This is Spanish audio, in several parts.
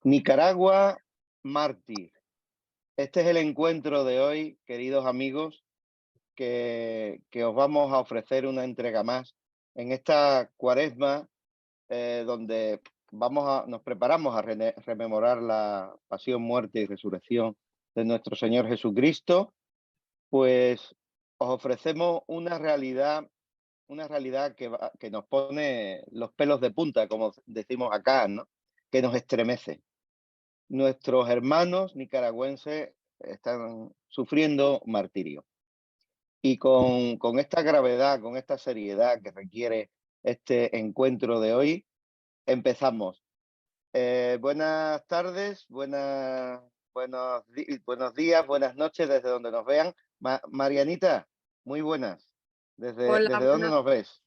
Nicaragua, mártir. Este es el encuentro de hoy, queridos amigos, que os vamos a ofrecer una entrega más en esta cuaresma donde nos preparamos a rememorar la pasión, muerte y resurrección de nuestro Señor Jesucristo. Pues os ofrecemos una realidad que nos pone los pelos de punta, como decimos acá, ¿no? Que nos estremece. Nuestros hermanos nicaragüenses están sufriendo martirio. Y con esta gravedad, con esta seriedad que requiere este encuentro de hoy, empezamos. Buenas tardes, buenos días, buenas noches desde donde nos vean. Marianita, muy buenas. Hola, ¿Desde dónde nos ves?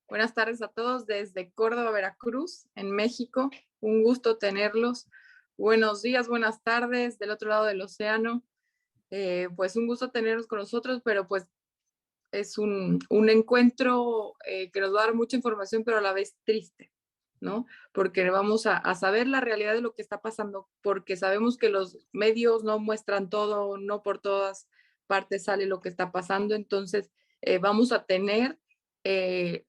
buenas tardes a todos desde Córdoba, Veracruz, en México. Un gusto tenerlos. Buenos días, buenas tardes del otro lado del océano. Pues un gusto tenerlos con nosotros, pero pues es un encuentro que nos va a dar mucha información, pero a la vez triste, ¿no? Porque vamos a saber la realidad de lo que está pasando, porque sabemos que los medios no muestran todo, no por todas partes sale lo que está pasando. Entonces, vamos a tener eh,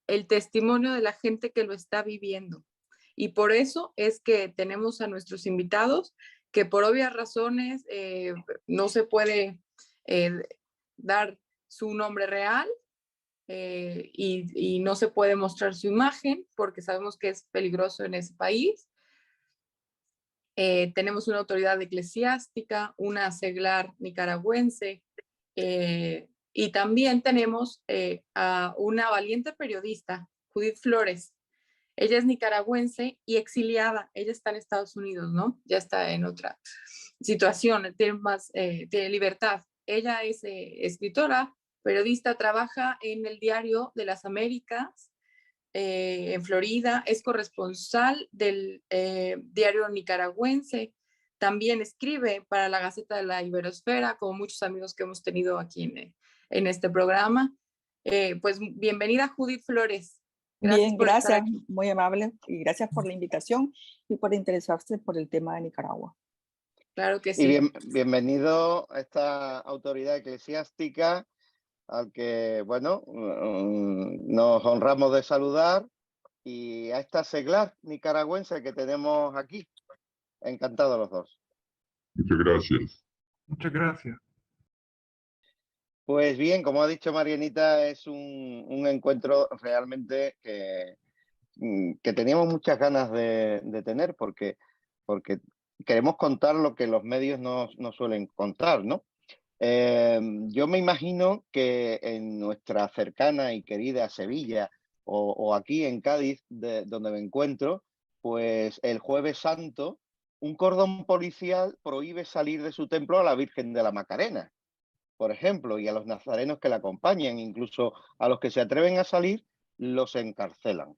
el testimonio de la gente que lo está viviendo. Y por eso es que tenemos a nuestros invitados, que por obvias razones no se puede eh, dar su nombre real, y no se puede mostrar su imagen porque sabemos que es peligroso en ese país. Tenemos una autoridad eclesiástica, una seglar nicaragüense, y también tenemos a una valiente periodista, Judith Flores. Ella es nicaragüense y exiliada. Ella está en Estados Unidos, ¿no? Ya está en otra situación, tiene libertad. Ella es escritora, periodista, trabaja en el Diario de las Américas, en Florida, es corresponsal del diario nicaragüense, también escribe para la Gaceta de la Iberosfera, como muchos amigos que hemos tenido aquí en este programa. Pues bienvenida, Judith Flores. Gracias Bien, por estar gracias, aquí. muy amable y gracias por la invitación y por interesarse por el tema de Nicaragua. Claro que Y sí. bienvenido a esta autoridad eclesiástica al que, bueno, nos honramos de saludar, y a esta seglar nicaragüense que tenemos aquí. Encantados los dos. Muchas gracias. Muchas gracias. Pues bien, como ha dicho Marianita, es un encuentro realmente que teníamos muchas ganas de tener, porque queremos contar lo que los medios no suelen contar, ¿no? Yo me imagino que en nuestra cercana y querida Sevilla o aquí en Cádiz, donde me encuentro, pues el Jueves Santo, un cordón policial prohíbe salir de su templo a la Virgen de la Macarena, por ejemplo, y a los nazarenos que la acompañan, incluso a los que se atreven a salir, los encarcelan.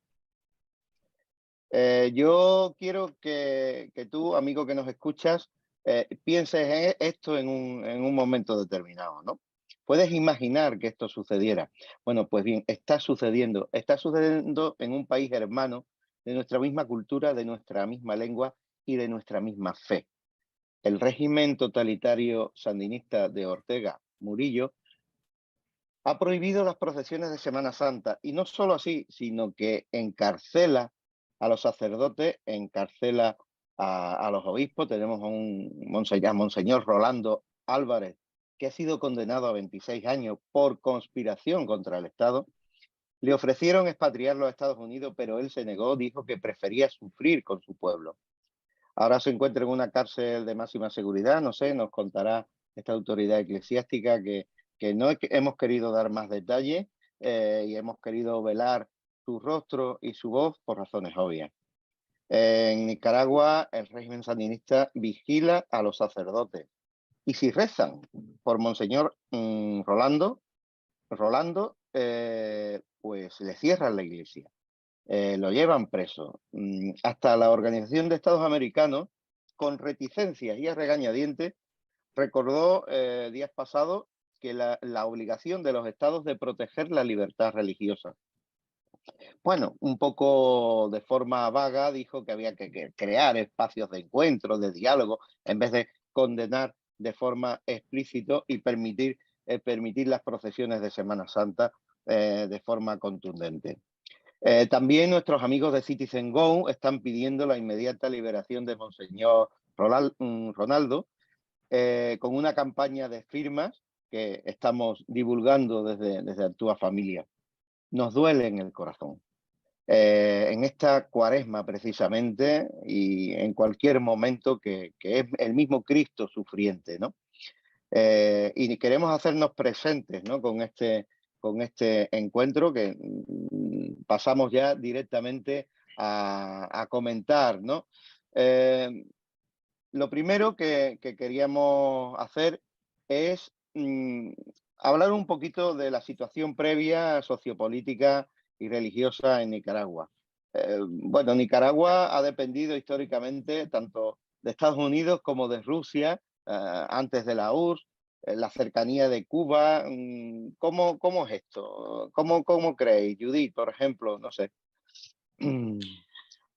Yo quiero que tú, amigo que nos escuchas, pienses en esto en un momento determinado, ¿no? ¿Puedes imaginar que esto sucediera? Bueno, pues bien, está sucediendo en un país hermano de nuestra misma cultura, de nuestra misma lengua y de nuestra misma fe. El régimen totalitario sandinista de Ortega Murillo ha prohibido las procesiones de Semana Santa, y no solo así, sino que encarcela a los sacerdotes, encarcela a los obispos. Tenemos a Monseñor Rolando Álvarez, que ha sido condenado a 26 años por conspiración contra el Estado. Le ofrecieron expatriarlo a Estados Unidos, pero él se negó, dijo que prefería sufrir con su pueblo. Ahora se encuentra en una cárcel de máxima seguridad, no sé, nos contará esta autoridad eclesiástica que no hemos querido dar más detalles, y hemos querido velar su rostro y su voz por razones obvias. En Nicaragua, el régimen sandinista vigila a los sacerdotes, y si rezan por Monseñor Rolando, pues le cierran la iglesia. Lo llevan preso. Hasta la Organización de Estados Americanos, con reticencias y a regañadientes, recordó días pasados que la obligación de los estados de proteger la libertad religiosa. Bueno, un poco de forma vaga dijo que había que crear espacios de encuentro, de diálogo, en vez de condenar de forma explícita y permitir las procesiones de Semana Santa de forma contundente. También nuestros amigos de Citizen Go están pidiendo la inmediata liberación de Monseñor Ronaldo, con una campaña de firmas que estamos divulgando desde Actúa Familia. Nos duele en el corazón. En esta cuaresma precisamente y en cualquier momento que es el mismo Cristo sufriente, ¿no? Y queremos hacernos presentes, ¿no? con este encuentro que pasamos ya directamente a comentar, ¿no? Lo primero que queríamos hacer es hablar un poquito de la situación previa sociopolítica y religiosa en Nicaragua. Bueno, Nicaragua ha dependido históricamente tanto de Estados Unidos como de Rusia, antes de la URSS, la cercanía de Cuba. ¿Cómo es esto? ¿Cómo creéis, Judith, por ejemplo? No sé.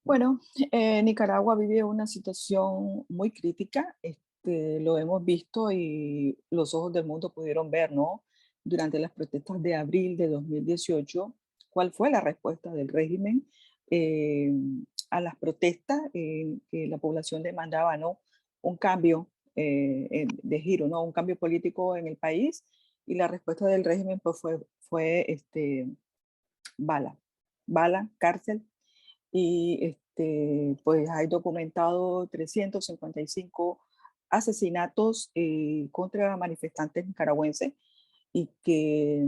Bueno, Nicaragua vive una situación muy crítica, lo hemos visto y los ojos del mundo pudieron ver, ¿no? Durante las protestas de abril de 2018, ¿cuál fue la respuesta del régimen eh, a las protestas? Que la población demandaba, ¿no? Un cambio de giro, ¿no? Un cambio político en el país, y la respuesta del régimen pues fue bala, bala, cárcel. Y pues hay documentado 355 asesinatos contra manifestantes nicaragüenses, y que,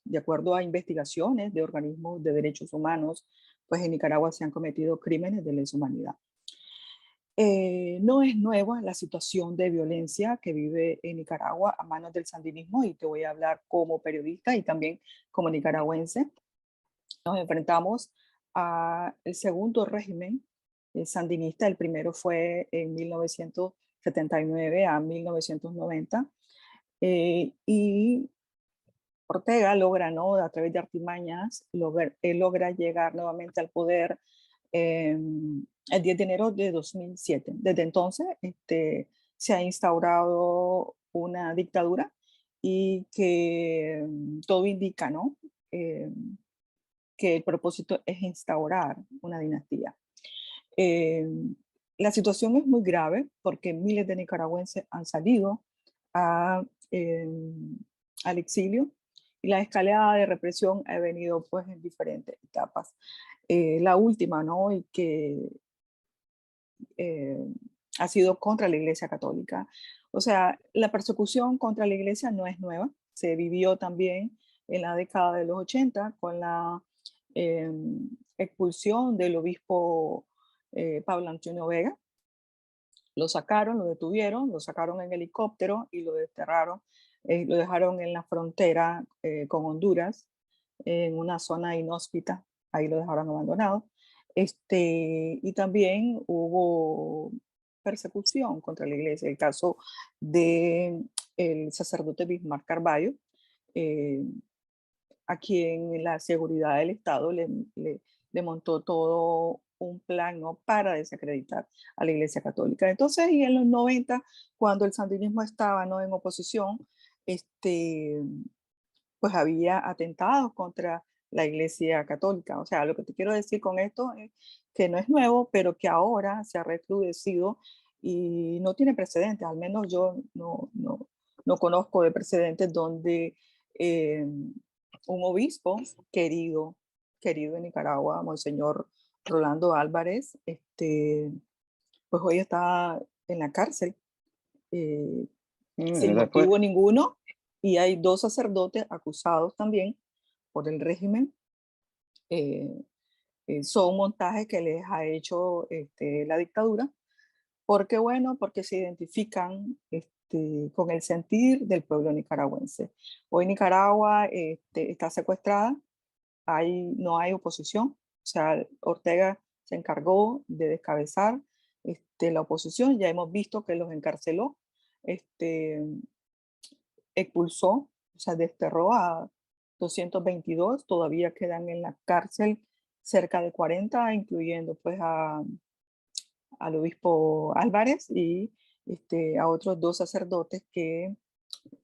de acuerdo a investigaciones de organismos de derechos humanos, pues en Nicaragua se han cometido crímenes de lesa humanidad. No es nueva la situación de violencia que vive en Nicaragua a manos del sandinismo, y te voy a hablar como periodista y también como nicaragüense. Nos enfrentamos al segundo régimen sandinista. El primero fue en 1979 a 1990, y Ortega logra, ¿no? A través de artimañas, logra llegar nuevamente al poder el 10 de enero de 2007. Desde entonces se ha instaurado una dictadura, y que todo indica, ¿no? Que el propósito es instaurar una dinastía. Eh, la situación es muy grave porque miles de nicaragüenses han salido a, eh, al exilio, y la escalada de represión ha venido pues en diferentes etapas. La última, ¿no? Y que eh, ha sido contra la Iglesia Católica. O sea, la persecución contra la Iglesia no es nueva, se vivió también en la década de los 80 con la eh, expulsión del obispo Pablo Antonio Vega. Lo sacaron, lo detuvieron, lo sacaron en helicóptero y lo desterraron, lo dejaron en la frontera con Honduras, en una zona inhóspita, ahí lo dejaron abandonado. Y también hubo persecución contra la iglesia. El caso de el sacerdote Bismarck Carballo, eh, a quien la seguridad del Estado le montó todo un plan, ¿no? Para desacreditar a la Iglesia Católica. Entonces, y en los 90, cuando el sandinismo estaba, ¿no? En oposición, pues había atentados contra la Iglesia Católica. O sea, lo que te quiero decir con esto es que no es nuevo, pero que ahora se ha recrudecido y no tiene precedentes. Al menos yo no conozco de precedentes donde un obispo querido en Nicaragua, Monseñor Rolando Álvarez, pues hoy está en la cárcel sin Después, motivo ninguno, y hay 2 sacerdotes acusados también por el régimen. Son montajes que les ha hecho la dictadura, porque bueno, porque se identifican con el sentir del pueblo nicaragüense. Hoy Nicaragua está secuestrada, no hay oposición, o sea, Ortega se encargó de descabezar la oposición. Ya hemos visto que los encarceló, expulsó, o sea, desterró a 222, todavía quedan en la cárcel cerca de 40, incluyendo pues al obispo Álvarez y a otros 2 sacerdotes que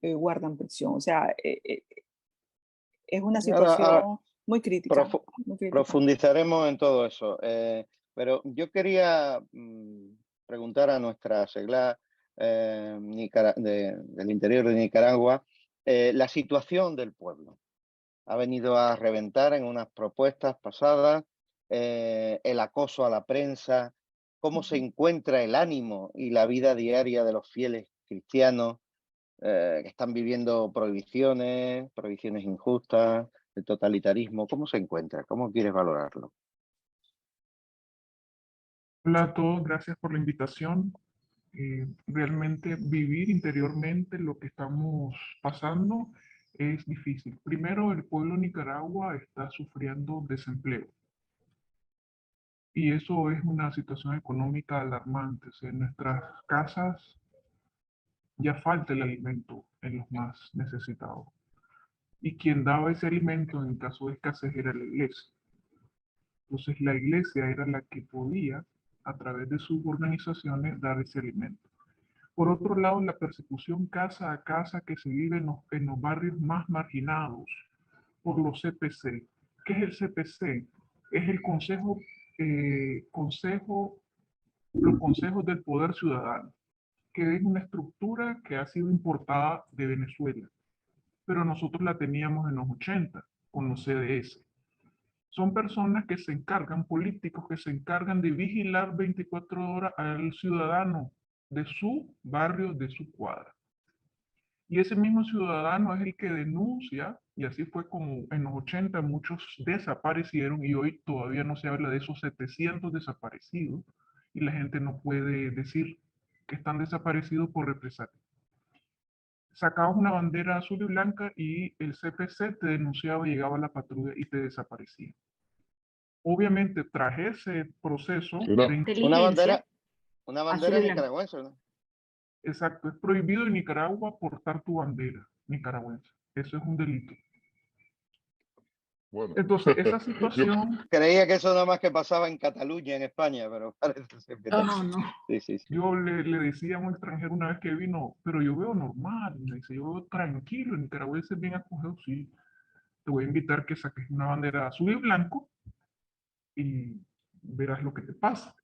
guardan prisión. O sea, es una Ahora, situación muy crítica, muy crítica. profundizaremos en todo eso. Pero yo quería preguntar a nuestra segla del interior de Nicaragua la situación del pueblo. Ha venido a reventar en unas propuestas pasadas el acoso a la prensa, cómo se encuentra el ánimo y la vida diaria de los fieles cristianos que están viviendo prohibiciones injustas, el totalitarismo. ¿Cómo se encuentra? ¿Cómo quieres valorarlo? Hola a todos, gracias por la invitación. Realmente vivir interiormente lo que estamos pasando es difícil. Primero, el pueblo de Nicaragua está sufriendo desempleo y eso es una situación económica alarmante. O sea, en nuestras casas ya falta el alimento en los más necesitados. Y quien daba ese alimento en caso de escasez era la iglesia. Entonces la iglesia era la que podía, a través de sus organizaciones, dar ese alimento. Por otro lado, la persecución casa a casa que se vive en los barrios más marginados por los CPC. ¿Qué es el CPC? Es el los consejos del poder ciudadano, que es una estructura que ha sido importada de Venezuela, pero nosotros la teníamos en los 80 con los CDS. Son personas que se encargan, políticos que se encargan de vigilar 24 horas al ciudadano de su barrio, de su cuadra. Y ese mismo ciudadano es el que denuncia, y así fue como en los 80 muchos desaparecieron y hoy todavía no se habla de esos 700 desaparecidos y la gente no puede decir que están desaparecidos por represalia. Sacabas una bandera azul y blanca y el CPC te denunciaba, llegaba la patrulla y te desaparecía. Obviamente, tras ese proceso Una bandera nicaragüense, ¿no? Exacto, es prohibido en Nicaragua portar tu bandera nicaragüense. Eso es un delito. Bueno, Entonces, esa situación... Creía que eso nada más que pasaba en Cataluña, en España, pero parece ser que No. sí. Yo le decía a un extranjero una vez que vino, pero yo veo normal, me dice, yo veo tranquilo, el nicaragüense bien acogido, sí. Te voy a invitar que saques una bandera azul y blanco y verás lo que te pasa.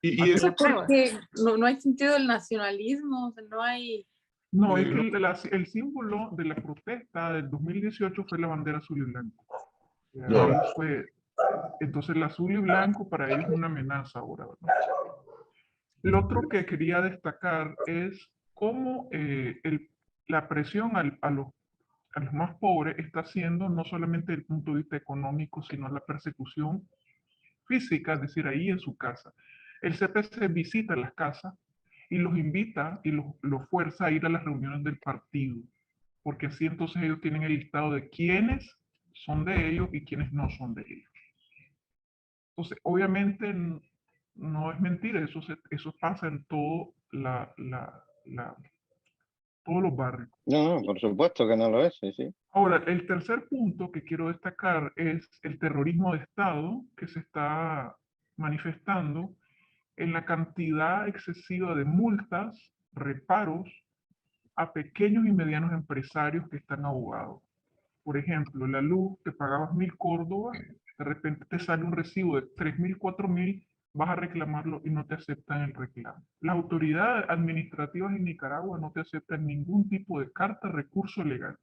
Y Pero eso porque no hay sentido del nacionalismo, o sea, no hay... No, es que el símbolo de la protesta del 2018 fue la bandera azul y blanco. Ya. Entonces el azul y blanco para ellos es una amenaza ahora, ¿verdad? Lo otro que quería destacar es cómo la presión a los más pobres está haciendo no solamente desde el punto de vista económico, sino la persecución física, es decir, ahí en su casa. El CPC visita las casas y los invita y los fuerza a ir a las reuniones del partido, porque así entonces ellos tienen el listado de quiénes son de ellos y quiénes no son de ellos. Entonces, obviamente no es mentira, eso pasa en todos los barrios. No, por supuesto que no lo es, sí. Ahora, el tercer punto que quiero destacar es el terrorismo de Estado que se está manifestando en la cantidad excesiva de multas, reparos a pequeños y medianos empresarios que están ahogados. Por ejemplo, la luz, te pagabas 1.000 córdobas, de repente te sale un recibo de 3.000, 4.000, vas a reclamarlo y no te aceptan el reclamo. Las autoridades administrativas en Nicaragua no te aceptan ningún tipo de carta, recurso legal.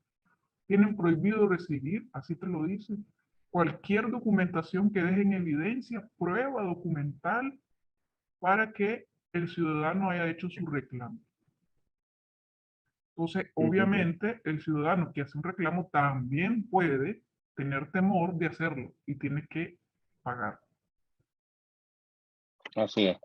Tienen prohibido recibir, así te lo dicen, cualquier documentación que deje en evidencia, prueba documental para que el ciudadano haya hecho su reclamo. Entonces, obviamente, el ciudadano que hace un reclamo también puede tener temor de hacerlo y tiene que pagar. Así es.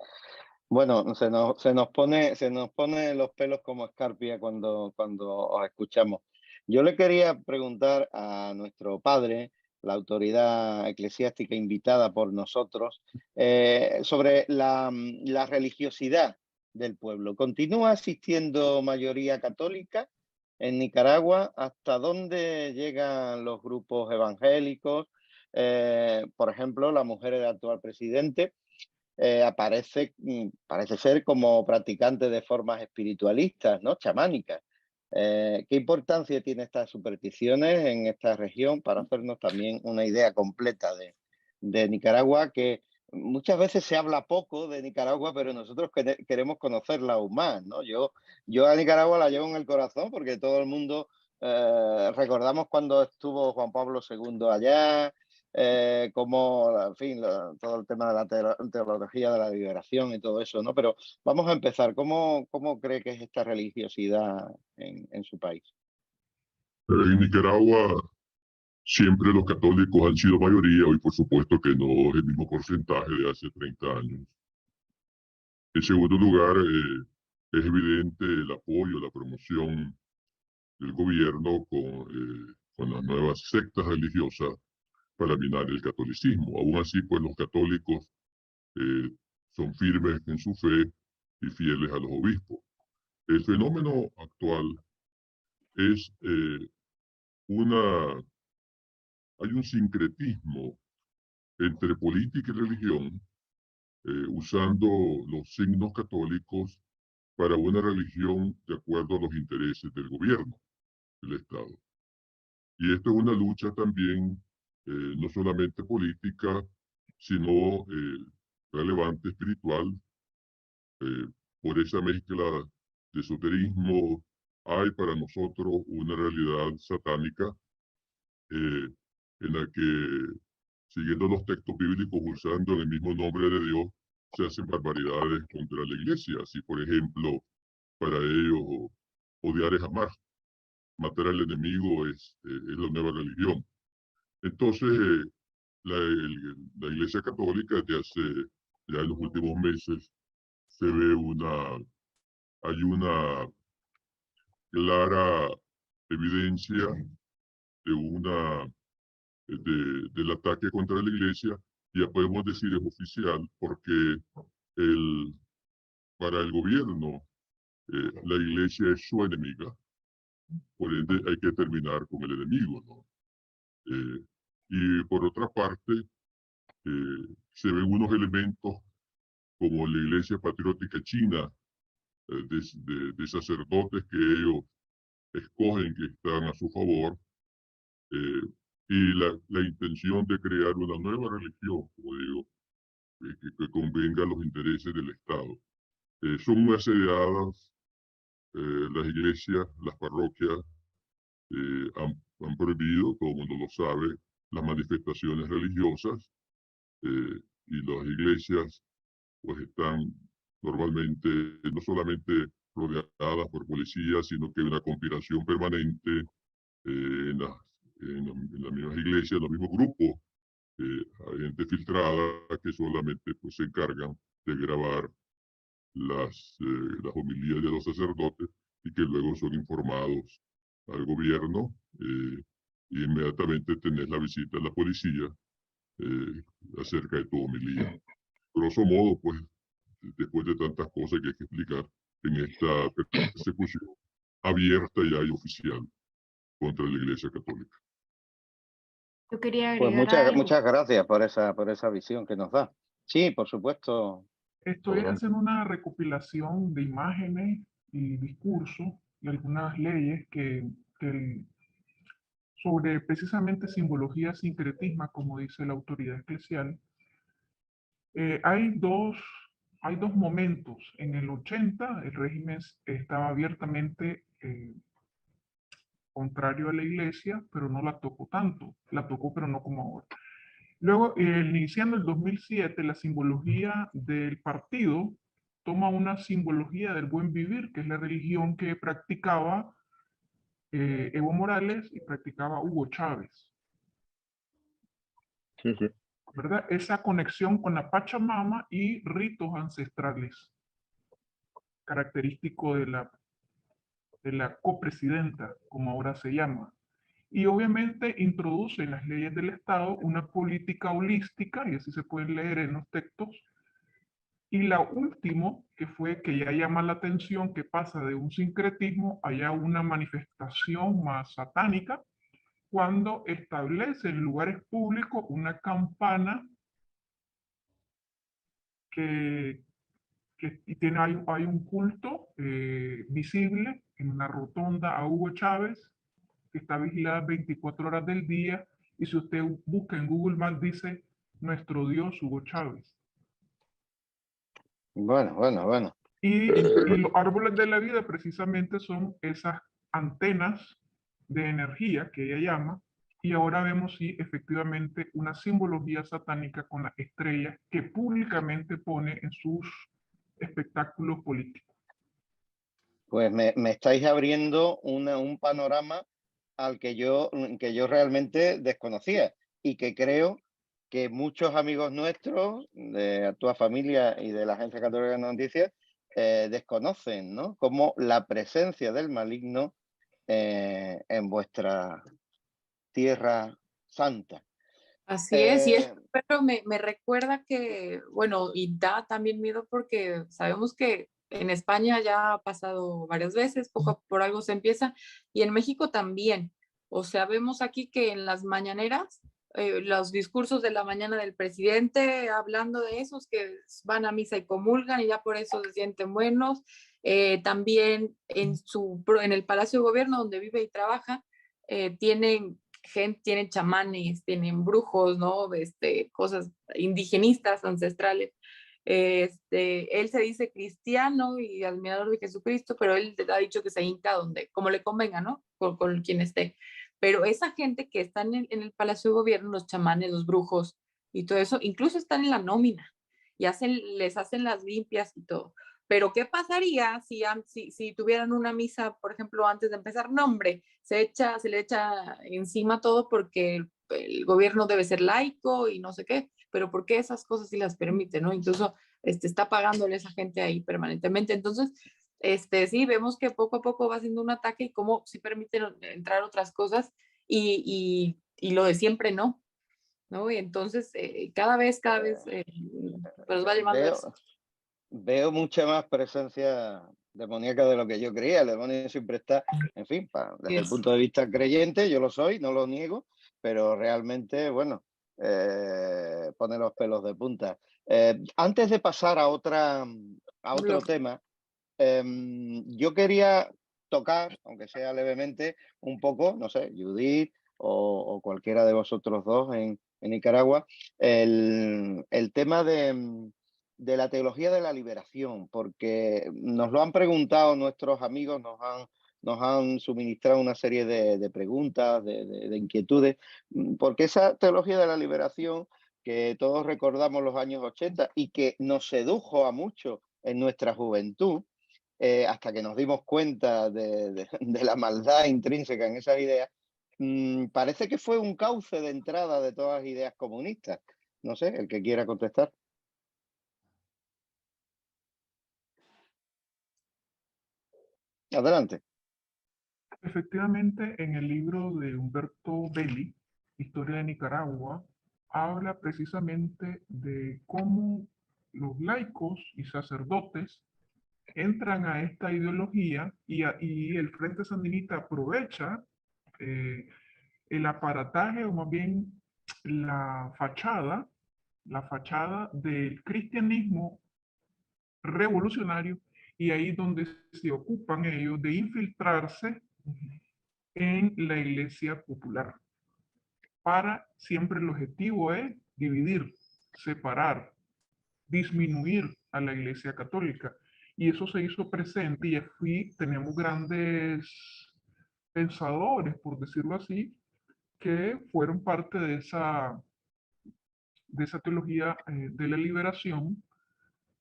Bueno, se nos pone los pelos como escarpia cuando os escuchamos. Yo le quería preguntar a nuestro padre, la autoridad eclesiástica invitada por nosotros, sobre la religiosidad del pueblo. ¿Continúa existiendo mayoría católica en Nicaragua, ¿hasta dónde llegan los grupos evangélicos? Por ejemplo, la mujer del actual presidente aparece, parece ser como practicante de formas espiritualistas, ¿no? Chamánicas. ¿Qué importancia tienen estas supersticiones en esta región para hacernos también una idea completa de Nicaragua, que muchas veces se habla poco de Nicaragua, pero nosotros queremos conocerla aún más, ¿no? Yo a Nicaragua la llevo en el corazón porque todo el mundo recordamos cuando estuvo Juan Pablo II allá, como, en fin, todo el tema de la teología de la liberación y todo eso, ¿no? Pero vamos a empezar. ¿Cómo cree que es esta religiosidad en su país? En Nicaragua siempre los católicos han sido mayoría, hoy por supuesto que no es el mismo porcentaje de hace 30 años. En segundo lugar, es evidente el apoyo, la promoción del gobierno con las nuevas sectas religiosas para minar el catolicismo. Aún así, pues los católicos eh, son firmes en su fe y fieles a los obispos. El fenómeno actual es hay un sincretismo entre política y religión, usando los signos católicos para una religión de acuerdo a los intereses del gobierno, del Estado. Y esto es una lucha también, no solamente política, sino relevante espiritual, eh, por esa mezcla de esoterismo. Hay para nosotros una realidad satánica eh, en la que, siguiendo los textos bíblicos, usando el mismo nombre de Dios, se hacen barbaridades contra la iglesia. Así, por ejemplo, para ellos, odiar es amar, matar al enemigo es la nueva religión. Entonces, la Iglesia Católica desde hace, ya en los últimos meses, se ve hay una clara evidencia de del ataque contra la iglesia. Ya podemos decir es oficial porque el, para el gobierno la iglesia es su enemiga, por ende hay que terminar con el enemigo, ¿no? Y por otra parte, se ven unos elementos como la iglesia patriótica china, de sacerdotes que ellos escogen que están a su favor, eh, y la intención de crear una nueva religión, como digo, que convenga a los intereses del Estado. Son muy asediadas las iglesias, las parroquias, han prohibido, todo el mundo lo sabe, las manifestaciones religiosas, y las iglesias pues están normalmente no solamente rodeadas por policías, sino que hay una conspiración permanente en las mismas iglesias, en los mismos grupos. Hay gente filtrada que solamente pues, se encargan de grabar las homilías de los sacerdotes y que luego son informados al gobierno, y inmediatamente tenés la visita de la policía eh, acerca de tu homilía. Grosso modo, pues, después de tantas cosas que hay que explicar en esta persecución abierta y oficial contra la Iglesia Católica. Yo quería Pues agregar algo. muchas gracias por esa visión que nos da. Sí, por supuesto. Estoy haciendo una recopilación de imágenes y discursos y algunas leyes sobre precisamente simbología sincretisma, como dice la autoridad eclesial. Hay dos momentos. En el 80 el régimen estaba abiertamente contrario a la iglesia, pero no la tocó tanto. La tocó, pero no como ahora. Luego, iniciando el 2007, la simbología del partido toma una simbología del buen vivir, que es la religión que practicaba Evo Morales y practicaba Hugo Chávez. Sí, sí. ¿Verdad? Esa conexión con la Pachamama y ritos ancestrales, característico de la copresidenta, como ahora se llama. Y obviamente introduce en las leyes del Estado una política holística, y así se puede leer en los textos, Y la última, que fue que ya llama la atención, que pasa de un sincretismo a una manifestación más satánica, cuando establece en lugares públicos una campana que, hay un culto visible en una rotonda a Hugo Chávez, que está vigilada 24 horas del día, y si usted busca en Google Maps dice nuestro Dios Hugo Chávez. Bueno. Y los árboles de la vida precisamente son esas antenas de energía que ella llama, y ahora vemos sí efectivamente una simbología satánica con las estrellas que públicamente pone en sus espectáculos políticos. Pues me estáis abriendo un panorama al que yo realmente desconocía y que creo que muchos amigos nuestros, de tu familia y de la Agencia Católica de Noticias, desconocen, ¿no? Como la presencia del maligno en vuestra tierra santa. Así es, y pero me recuerda que, bueno, y da también miedo porque sabemos que en España ya ha pasado varias veces, por algo se empieza, y en México también. O sea, vemos aquí que en las mañaneras, los discursos de la mañana del presidente hablando de esos que van a misa y comulgan y ya por eso se sienten buenos. También en el Palacio de Gobierno donde vive y trabaja, tienen tienen chamanes, tienen brujos, ¿no? Cosas indigenistas, ancestrales. Él se dice cristiano y admirador de Jesucristo, pero él ha dicho que se hinca donde, como le convenga, ¿no? Con quien esté. Pero esa gente que está en el Palacio de Gobierno, los chamanes, los brujos y todo eso, incluso están en la nómina y les hacen las limpias y todo. Pero ¿qué pasaría si tuvieran una misa, por ejemplo, antes de empezar? No, hombre, se le echa encima todo porque el gobierno debe ser laico y no sé qué, pero ¿por qué esas cosas sí las permite, no? Incluso está pagándole a esa gente ahí permanentemente. Entonces, sí, vemos que poco a poco va haciendo un ataque y cómo sí permiten entrar otras cosas y lo de siempre no, ¿no? Y entonces, cada vez pues va llevando eso. Veo mucha más presencia demoníaca de lo que yo creía. El demonio siempre está, en fin, desde el punto de vista creyente, yo lo soy, no lo niego, pero realmente, bueno, pone los pelos de punta. Antes de pasar a otro tema, yo quería tocar, aunque sea levemente, un poco, no sé, Judith o cualquiera de vosotros dos en Nicaragua, el tema de la teología de la liberación, porque nos lo han preguntado nuestros amigos, nos han suministrado una serie de preguntas, de inquietudes, porque esa teología de la liberación que todos recordamos los años 80 y que nos sedujo a muchos en nuestra juventud, hasta que nos dimos cuenta de la maldad intrínseca en esas ideas, parece que fue un cauce de entrada de todas las ideas comunistas. No sé, el que quiera contestar. Adelante. Efectivamente, en el libro de Humberto Belli, Historia de Nicaragua, habla precisamente de cómo los laicos y sacerdotes entran a esta ideología y el Frente Sandinista aprovecha el aparataje o más bien la fachada del cristianismo revolucionario, y ahí donde se ocupan ellos de infiltrarse en la iglesia popular. Siempre el objetivo es dividir, separar, disminuir a la iglesia católica. Y eso se hizo presente y tenemos grandes pensadores, por decirlo así, que fueron parte de esa teología de la liberación,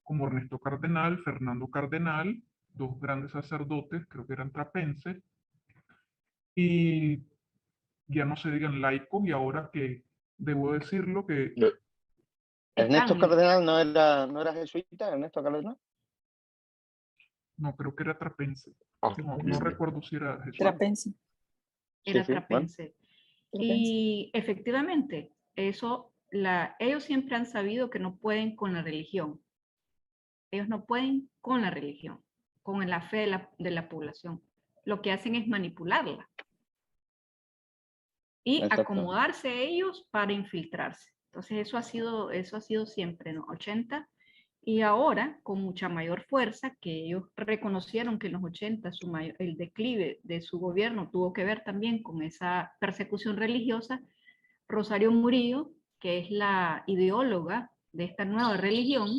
como Ernesto Cardenal, Fernando Cardenal, dos grandes sacerdotes, creo que eran trapenses, y ya no se digan laicos, y ahora que debo decirlo que... Ernesto Cardenal no era jesuita, Ernesto Cardenal. No, creo que era trapense. No recuerdo si era jesuita. Trapense. Era trapense. Bueno. Y efectivamente, ellos siempre han sabido que no pueden con la religión. Ellos no pueden con la religión, con la fe de la población. Lo que hacen es manipularla y Exacto. acomodarse ellos para infiltrarse. Entonces eso ha sido siempre en los 80 y ahora con mucha mayor fuerza, que ellos reconocieron que en los 80 el declive de su gobierno tuvo que ver también con esa persecución religiosa. Rosario Murillo, que es la ideóloga de esta nueva religión,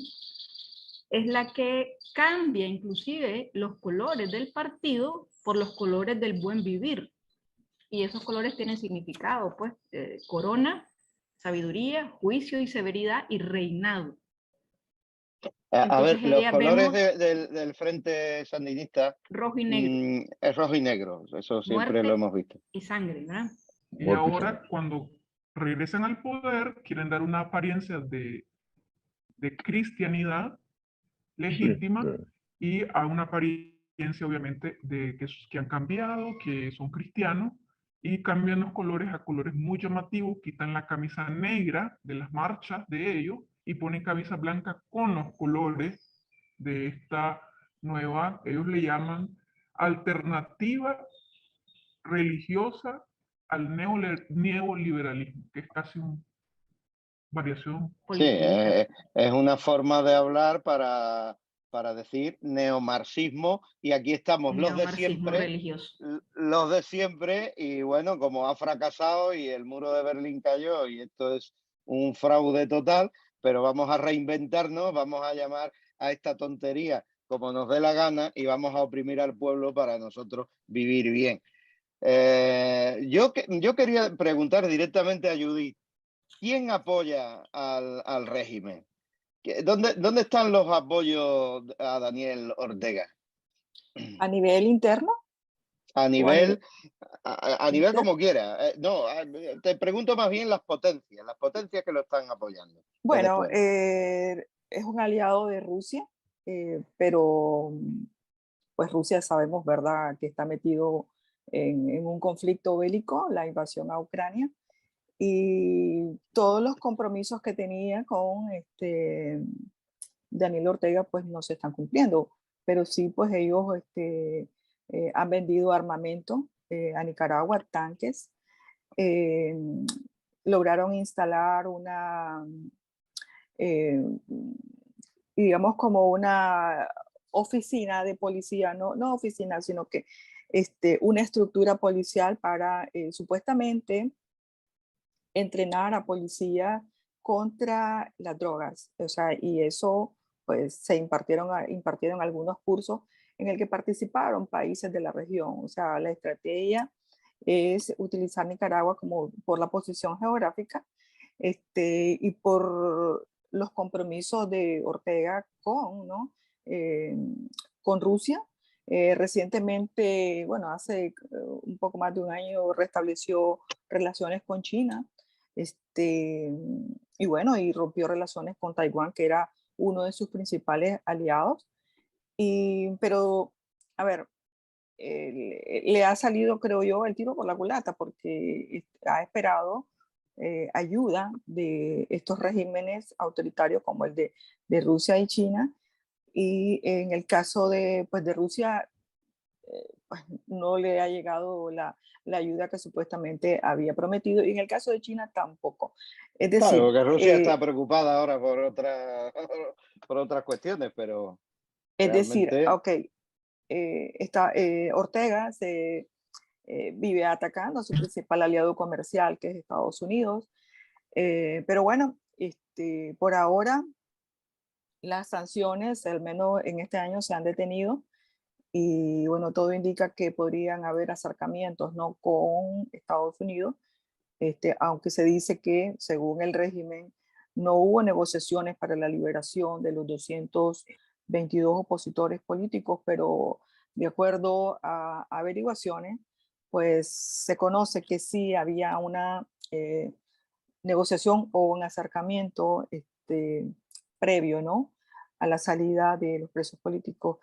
es la que cambia inclusive los colores del partido por los colores del buen vivir. Y esos colores tienen significado, pues, corona, sabiduría, juicio y severidad y reinado. A ver, Entonces los ella colores vemos del Frente Sandinista rojo y negro, es rojo y negro, eso siempre lo muerte hemos visto. y sangre, ¿verdad? Y ahora, cuando regresan al poder, quieren dar una apariencia de cristianidad legítima y a una apariencia, obviamente, de que han cambiado, que son cristianos, y cambian los colores a colores muy llamativos, quitan la camisa negra de las marchas de ellos y ponen camisa blanca con los colores de esta nueva, ellos le llaman alternativa religiosa al neoliberalismo, que es casi una variación. Sí, es una forma de hablar para decir neomarxismo, y aquí estamos Neomarxismo religioso. los de siempre, y bueno, como ha fracasado y el muro de Berlín cayó y esto es un fraude total, pero vamos a reinventarnos, vamos a llamar a esta tontería como nos dé la gana y vamos a oprimir al pueblo para nosotros vivir bien. Yo quería preguntar directamente a Judith, ¿quién apoya al régimen? ¿Dónde están los apoyos a Daniel Ortega? A nivel interno A o nivel, a nivel interno. como quiera. No, te pregunto más bien las potencias que lo están apoyando. Bueno, Venezuela. es un aliado de Rusia, pero pues Rusia sabemos, ¿verdad?, que está metido en un conflicto bélico, la invasión a Ucrania, y todos los compromisos que tenía con Daniel Ortega pues no se están cumpliendo, pero sí pues ellos han vendido armamento a Nicaragua, tanques, eh, lograron instalar una, digamos como una oficina de policía, no oficina, sino que una estructura policial para supuestamente entrenar a policía contra las drogas. O sea, y eso, pues, se impartieron algunos cursos en el que participaron países de la región. O sea, la estrategia es utilizar Nicaragua como por la posición geográfica y por los compromisos de Ortega ¿no? Eh, con Rusia. Recientemente, bueno, hace un poco más de un año restableció relaciones con China, y bueno, y rompió relaciones con Taiwán, que era uno de sus principales aliados. Pero, a ver, le ha salido, creo yo, el tiro por la culata, porque ha esperado ayuda de estos regímenes autoritarios como el de Rusia y China. Y en el caso pues, de Rusia, pues, no le ha llegado la ayuda que supuestamente había prometido, y en el caso de China tampoco. Es Claro, decir, porque Rusia está preocupada ahora por otras cuestiones, pero realmente... ok, Ortega vive atacando a su principal aliado comercial, que es Estados Unidos, pero bueno, por ahora las sanciones, al menos en este año, se han detenido. Y bueno, todo indica que podrían haber acercamientos, ¿no?, con Estados Unidos, aunque se dice que, según el régimen, no hubo negociaciones para la liberación de los 222 opositores políticos, pero de acuerdo a averiguaciones, pues se conoce que sí había una negociación o un acercamiento previo, ¿no?, a la salida de los presos políticos.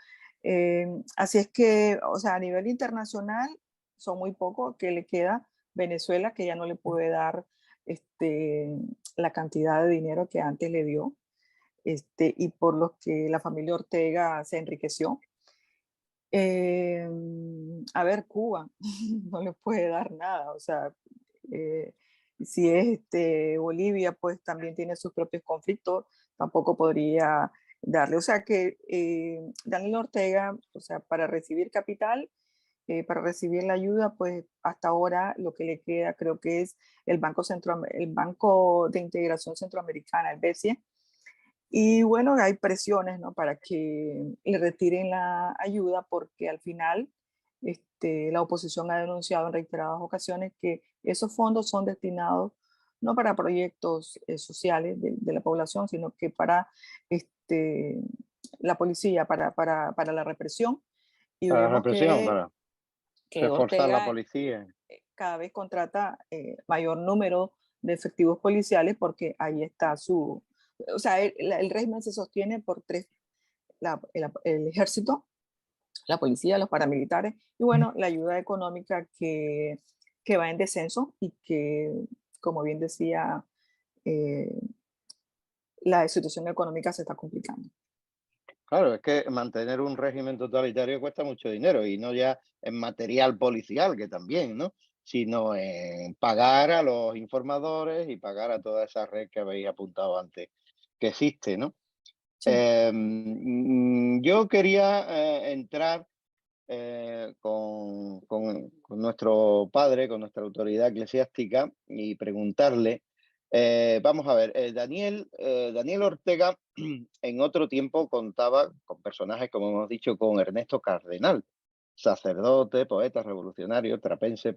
Así es que, o sea, a nivel internacional son muy pocos que le queda. Venezuela, que ya no le puede dar la cantidad de dinero que antes le dio. y por los que la familia Ortega se enriqueció. A ver, Cuba no le puede dar nada, o sea, si es Bolivia, pues también tiene sus propios conflictos, tampoco podría darle. O sea que Daniel Ortega, o sea, para recibir capital, para recibir la ayuda, pues hasta ahora lo que le queda creo que es el el Banco de Integración Centroamericana, el BCE. Y bueno, hay presiones, ¿no?, para que le retiren la ayuda, porque al final la oposición ha denunciado en reiteradas ocasiones que esos fondos son destinados no para proyectos sociales de la población, sino que para la policía, para la represión. Y Para la vemos represión, para que reforzar la Ortega policía. cada vez contrata mayor número de efectivos policiales, porque ahí está o sea, el régimen se sostiene por tres: el ejército, la policía, los paramilitares, y bueno, la ayuda económica que va en descenso y que, como bien decía, eh, la situación económica se está complicando. Claro, es que mantener un régimen totalitario cuesta mucho dinero, y no ya en material policial, que también, ¿no? Sino en pagar a los informadores y pagar a toda esa red que habéis apuntado antes que existe, ¿no? Sí. Yo quería entrar con nuestro padre, con nuestra autoridad eclesiástica, y preguntarle, vamos a ver, Daniel Ortega en otro tiempo contaba con personajes, como hemos dicho, con Ernesto Cardenal, sacerdote, poeta, revolucionario, trapense,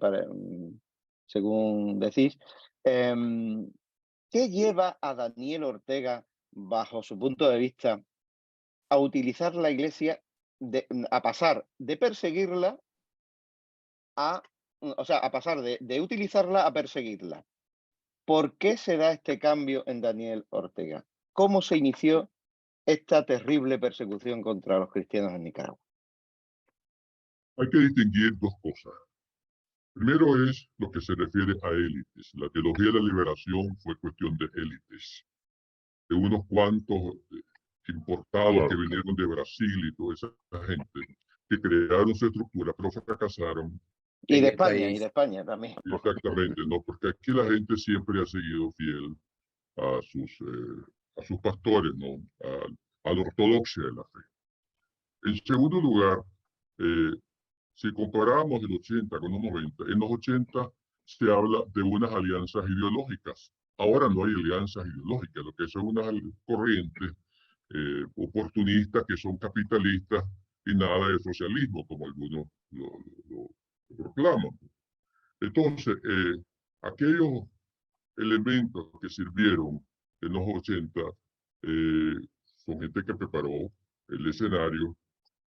según decís. ¿Qué lleva a Daniel Ortega, bajo su punto de vista, a utilizar la Iglesia, a pasar de perseguirla o sea, a pasar de utilizarla a perseguirla? ¿Por qué se da este cambio en Daniel Ortega? ¿Cómo se inició esta terrible persecución contra los cristianos en Nicaragua? Hay que distinguir dos cosas. Primero es lo que se refiere a élites. La teología de la liberación fue cuestión de élites, de unos cuantos importados que vinieron de Brasil y toda esa gente, que crearon su estructura, pero fracasaron. Y de El España, país. también. Exactamente, ¿no? Porque aquí la gente siempre ha seguido fiel a sus pastores, ¿no? A la ortodoxia de la fe. En segundo lugar, eh, si comparamos el 80 con los 90, en los 80 se habla de unas alianzas ideológicas. Ahora no hay alianzas ideológicas, lo que son unas corrientes oportunistas que son capitalistas y nada de socialismo, como algunos lo proclaman. Entonces, aquellos elementos que sirvieron en los 80 son gente que preparó el escenario,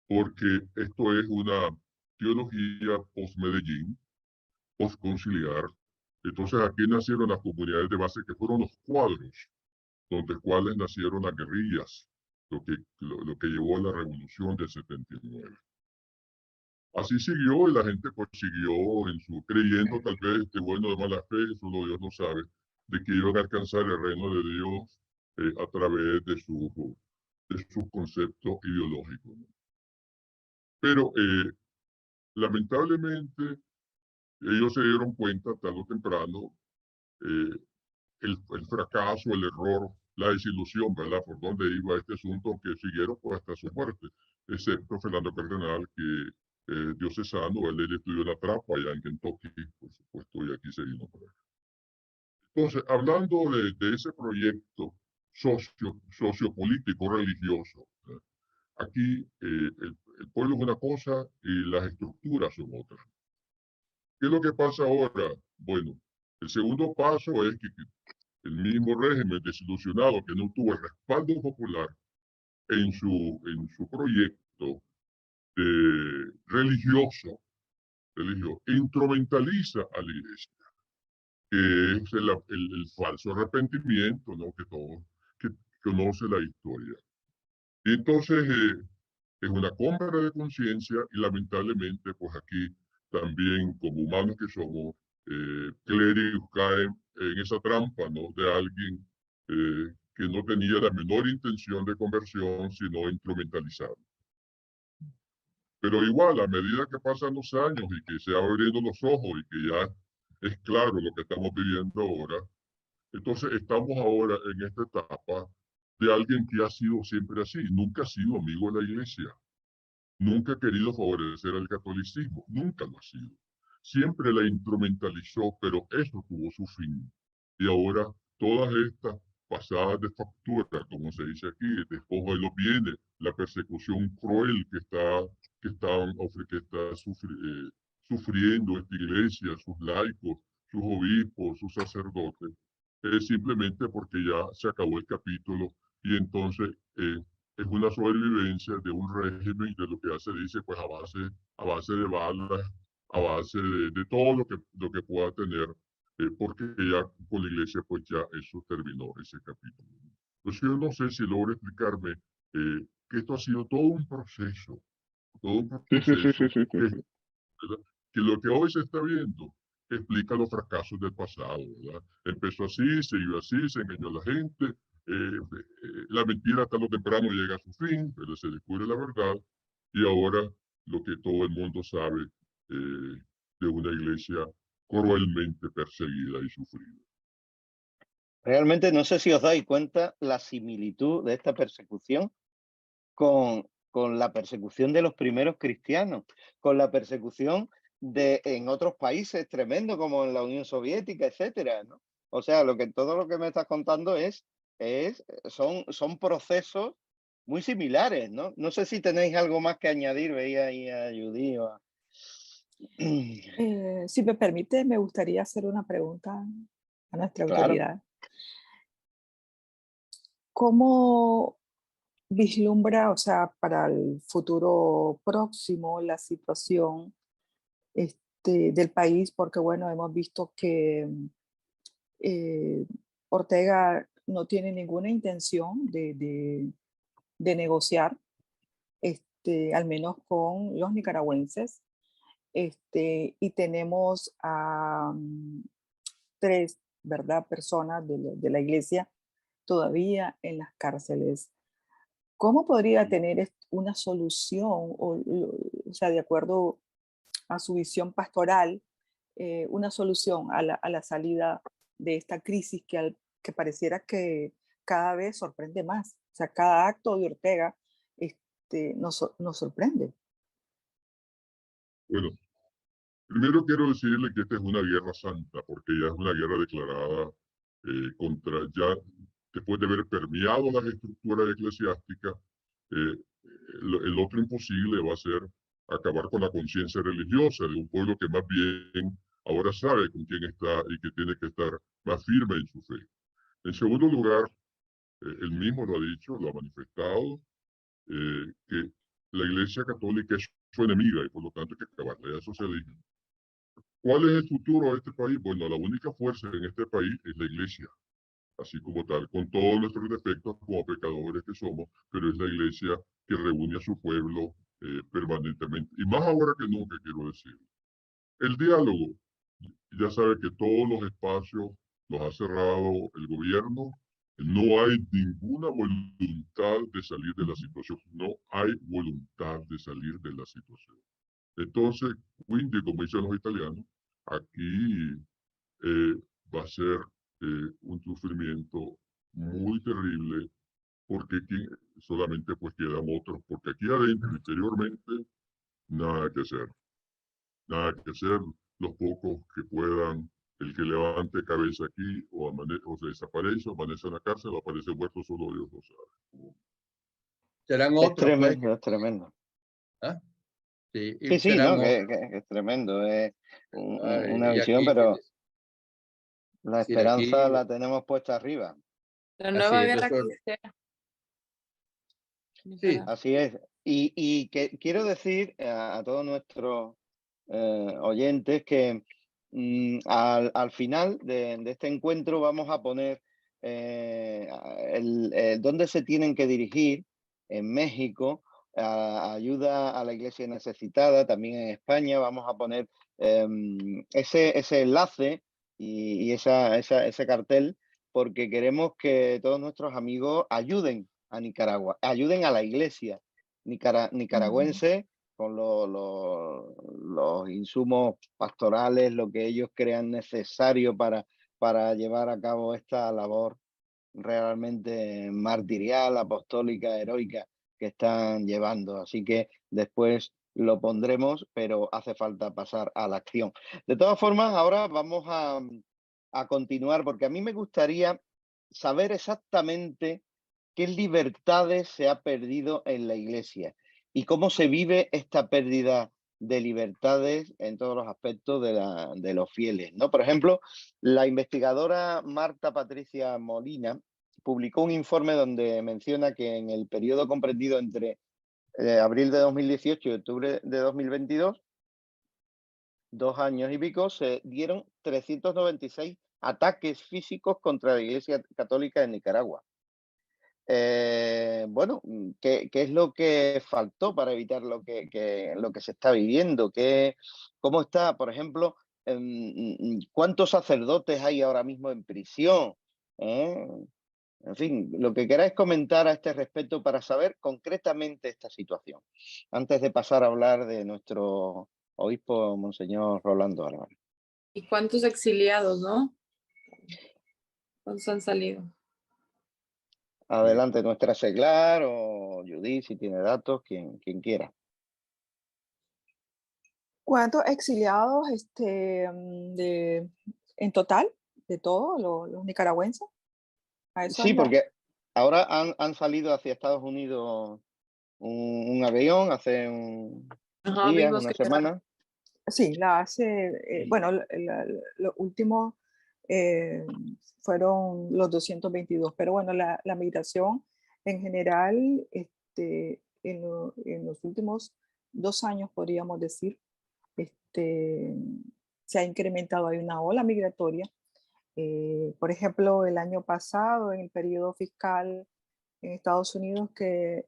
porque esto es una teología post-Medellín, post-conciliar. Entonces aquí nacieron las comunidades de base, que fueron los cuadros, donde cuales nacieron las guerrillas, lo que llevó a la revolución del 79. Así siguió, y la gente pues siguió creyendo, tal vez, bueno, de mala fe, solo Dios lo sabe, de que iban a alcanzar el reino de Dios a través de sus conceptos ideológicos, ¿no? Pero lamentablemente ellos se dieron cuenta tarde o temprano, eh, el fracaso, el error, la desilusión, ¿verdad? Por dónde iba este asunto, que siguieron pues hasta su muerte, excepto Fernando Cardenal, que diocesano, él estudió en la Trapa allá en Kentucky, por supuesto, y aquí se vino por acá. Entonces, hablando de ese proyecto sociopolítico religioso, ¿verdad? Aquí el pueblo es una cosa y las estructuras son otras. ¿Qué es lo que pasa ahora? Bueno, el segundo paso es que el mismo régimen desilusionado, que no tuvo el respaldo popular en su proyecto religioso, instrumentaliza a la iglesia, que es el falso arrepentimiento, ¿no? Que todos que conoce la historia. Y entonces es una compra de conciencia, y lamentablemente pues aquí también, como humanos que somos, clérigos caen en esa trampa, ¿no? De alguien que no tenía la menor intención de conversión, sino instrumentalizar. Pero igual, a medida que pasan los años y que se van abriendo los ojos y que ya es claro lo que estamos viviendo ahora, entonces estamos ahora en esta etapa de alguien que ha sido siempre así, nunca ha sido amigo de la iglesia, nunca ha querido favorecer al catolicismo, nunca lo ha sido. Siempre la instrumentalizó, pero eso tuvo su fin. Y ahora todas estas pasadas de factura, como se dice aquí, despojo de los bienes, la persecución cruel que está sufriendo esta iglesia, sus laicos, sus obispos, sus sacerdotes, es simplemente porque ya se acabó el capítulo y entonces es una sobrevivencia de un régimen de lo que ya se dice, pues a base de balas, a base de todo lo que pueda tener, porque ya con la iglesia, pues ya eso terminó, ese capítulo. Pues yo no sé si logro explicarme que esto ha sido todo un Sí, sí, sí, proceso, sí, sí, sí, que, sí. ¿verdad? Que lo que hoy se está viendo explica los fracasos del pasado, ¿verdad? Empezó así, siguió así, se engañó a la gente, la mentira tarde o temprano llega a su fin, pero se descubre la verdad, y ahora lo que todo el mundo sabe de una iglesia cruelmente perseguida y sufrida. Realmente no sé si os dais cuenta la similitud de esta persecución con la persecución de los primeros cristianos, con la persecución en otros países tremendo como en la Unión Soviética, etcétera, ¿no? O sea, todo lo que me estás contando son procesos muy similares, ¿no? No sé si tenéis algo más que añadir, veía ahí a Judy o a... Si me permite, me gustaría hacer una pregunta a nuestra Claro. autoridad. ¿Cómo vislumbra, o sea, para el futuro próximo, la situación del país? Porque, bueno, hemos visto que eh, Ortega no tiene ninguna intención de negociar, al menos con los nicaragüenses. Y tenemos a 3, ¿verdad?, personas de la iglesia todavía en las cárceles. ¿Cómo podría tener una solución, o sea, de acuerdo a su visión pastoral, una solución a la salida de esta crisis que pareciera que cada vez sorprende más? O sea, cada acto de Ortega nos sorprende. Bueno, primero quiero decirle que esta es una guerra santa, porque ya es una guerra declarada ya después de haber permeado las estructuras eclesiásticas. eh, el otro imposible va a ser acabar con la conciencia religiosa de un pueblo que más bien ahora sabe con quién está y que tiene que estar más firme en su fe. En segundo lugar, él mismo lo ha dicho, lo ha manifestado, que la Iglesia Católica es su enemiga y por lo tanto hay que acabarla. Eso se dijo. ¿Cuál es el futuro de este país? Bueno, la única fuerza en este país es la Iglesia, así como tal, con todos nuestros defectos como pecadores que somos, pero es la Iglesia que reúne a su pueblo permanentemente. Y más ahora que nunca, quiero decir. El diálogo, ya sabe que todos los espacios los ha cerrado el gobierno. No hay ninguna voluntad de salir de la situación. No hay voluntad de salir de la situación. Entonces, quindi, como dicen los italianos, aquí eh, va a ser un sufrimiento muy terrible porque aquí solamente pues quedan otros, porque aquí adentro, interiormente, nada que hacer. Nada que hacer, los pocos que puedan, el que levante cabeza aquí o se desaparece, o amanece en la cárcel, o aparece muerto, solo Dios lo sabe. Serán Es otros, pues. tremendo, es tremendo. ¿Ah? Sí, y Sí, serán no, otros. que es tremendo, es una Y visión, aquí, pero la sí, de esperanza aquí, la tenemos puesta arriba. La así nueva es, guerra eso, cristera. sí, Así es. Y que quiero decir a todos nuestros oyentes que al final de este encuentro vamos a poner dónde se tienen que dirigir en México a ayuda a la iglesia necesitada, también en España vamos a poner ese enlace y ese cartel porque queremos que todos nuestros amigos ayuden a Nicaragua, ayuden a la iglesia nicaragüense con los insumos pastorales, lo que ellos crean necesario para llevar a cabo esta labor realmente martirial, apostólica, heroica que están llevando. Así que después lo pondremos, pero hace falta pasar a la acción. De todas formas, ahora vamos a continuar, porque a mí me gustaría saber exactamente qué libertades se ha perdido en la Iglesia y cómo se vive esta pérdida de libertades en todos los aspectos de los fieles, ¿no? Por ejemplo, la investigadora Marta Patricia Molina publicó un informe donde menciona que en el periodo comprendido entre abril de 2018 y octubre de 2022, 2 años y pico, se dieron 396 ataques físicos contra la Iglesia Católica de Nicaragua. Bueno, ¿qué es lo que faltó para evitar lo que se está viviendo? ¿Cómo está, por ejemplo, cuántos sacerdotes hay ahora mismo en prisión? En fin, lo que queráis comentar a este respecto para saber concretamente esta situación, antes de pasar a hablar de nuestro obispo, Monseñor Rolando Álvarez. ¿Y cuántos exiliados, no? ¿Cuántos han salido? Adelante, nuestra seglar o Judith, si tiene datos, quien quiera. ¿Cuántos exiliados en total, de todos los nicaragüenses? ¿A eso Sí, anda? porque ahora han salido hacia Estados Unidos un avión hace Ajá, días, vimos una que llegaron. Sí, bueno, los últimos fueron los 222, pero bueno, la migración en general, en los últimos 2 años, podríamos decir, se ha incrementado, hay una ola migratoria. Por ejemplo, el año pasado, en el periodo fiscal en Estados Unidos, que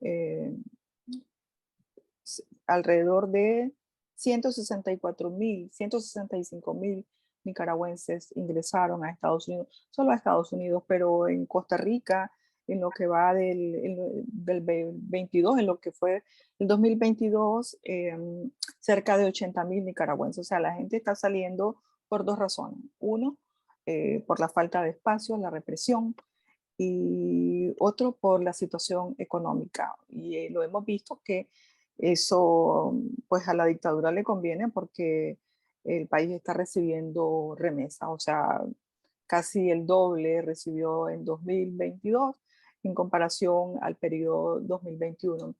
alrededor de 165,000 nicaragüenses ingresaron a Estados Unidos, solo a Estados Unidos, pero en Costa Rica, en lo que va del 22, en lo que fue el 2022, cerca de 80,000 nicaragüenses. O sea, la gente está saliendo por dos razones. Uno, por la falta de espacio, la represión, y otro por la situación económica. Y lo hemos visto que eso, pues a la dictadura le conviene porque el país está recibiendo remesas, o sea, casi el doble recibió en 2022 en comparación al periodo 2021.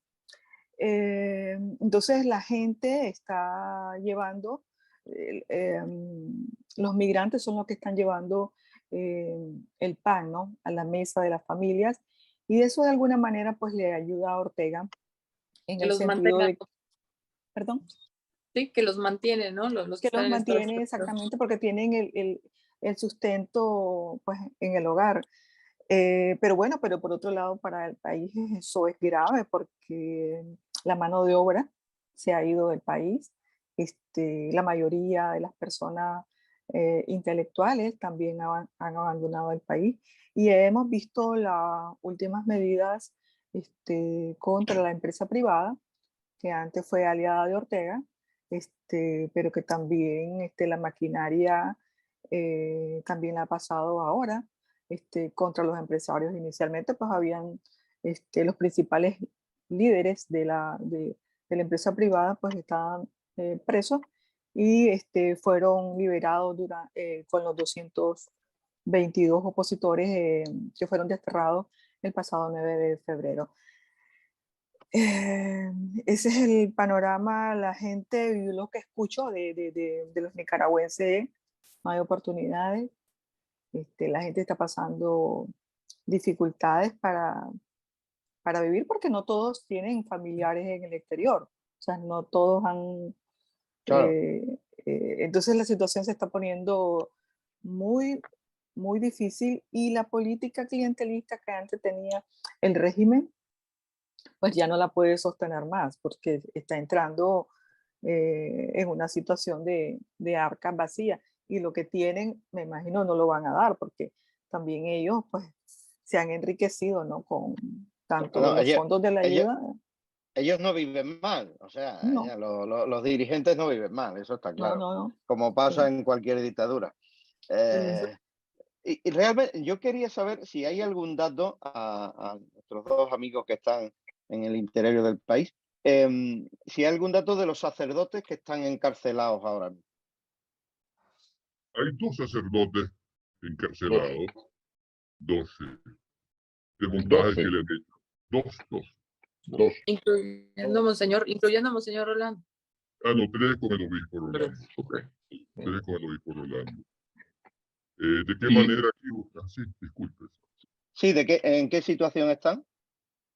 Entonces la gente está llevando, los migrantes son los que están llevando el pan, ¿no?, a la mesa de las familias, y eso de alguna manera pues le ayuda a Ortega en Que el los sentido mantengan, de, perdón, sí, que los mantiene, ¿no? Los que que los están en Estados mantiene Unidos. exactamente porque tienen el sustento pues en el hogar. Pero bueno, pero por otro lado, para el país eso es grave porque la mano de obra se ha ido del país. La mayoría de las personas intelectuales también han abandonado el país. Y hemos visto las últimas medidas contra la empresa privada, que antes fue aliada de Ortega, pero que también la maquinaria también la ha pasado ahora contra los empresarios. Inicialmente pues habían los principales líderes de la empresa privada pues estaban presos y fueron liberados con los 222 opositores que fueron desterrados el pasado 9 de febrero. Ese es el panorama. La gente, yo lo que escucho de los nicaragüenses, no hay oportunidades. La gente está pasando dificultades para vivir porque no todos tienen familiares en el exterior. O sea, no todos han... Claro. Entonces la situación se está poniendo muy, muy difícil, y la política clientelista que antes tenía el régimen, pues ya no la puede sostener más porque está entrando en una situación de arcas vacías, y lo que tienen, me imagino, no lo van a dar porque también ellos pues se han enriquecido, ¿no? Con tanto No, los fondos de la ellos, ayuda. ellos no viven mal, o sea, No, ya los dirigentes no viven mal, eso está no, claro, no, no. como pasa en cualquier dictadura. Eso. Y realmente yo quería saber si hay algún dato a nuestros dos amigos que están en el interior del país, si hay algún dato de los sacerdotes que están encarcelados ahora mismo. Hay 2 sacerdotes encarcelados, 12, de montaje que le han hecho. Dos. Incluyendo a Monseñor Rolando. Ah, no, 3 con el obispo Rolando. 3 con el obispo Rolando. ¿De qué manera aquí buscan? Sí, disculpe. Sí, ¿en qué situación están?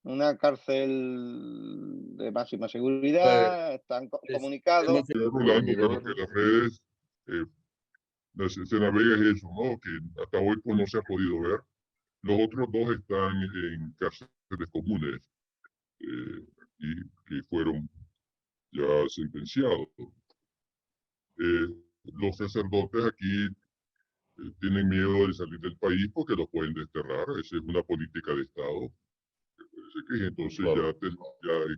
¿Una cárcel de máxima seguridad? ¿Están comunicados? Señor Rolando, pero que las redes se navega es eso, ¿no? Que hasta hoy pues, no se ha podido ver. Los otros 2 están en cárceles comunes y que fueron ya sentenciados. Los sacerdotes aquí tienen miedo de salir del país porque los pueden desterrar. Esa es una política de Estado. Parece que entonces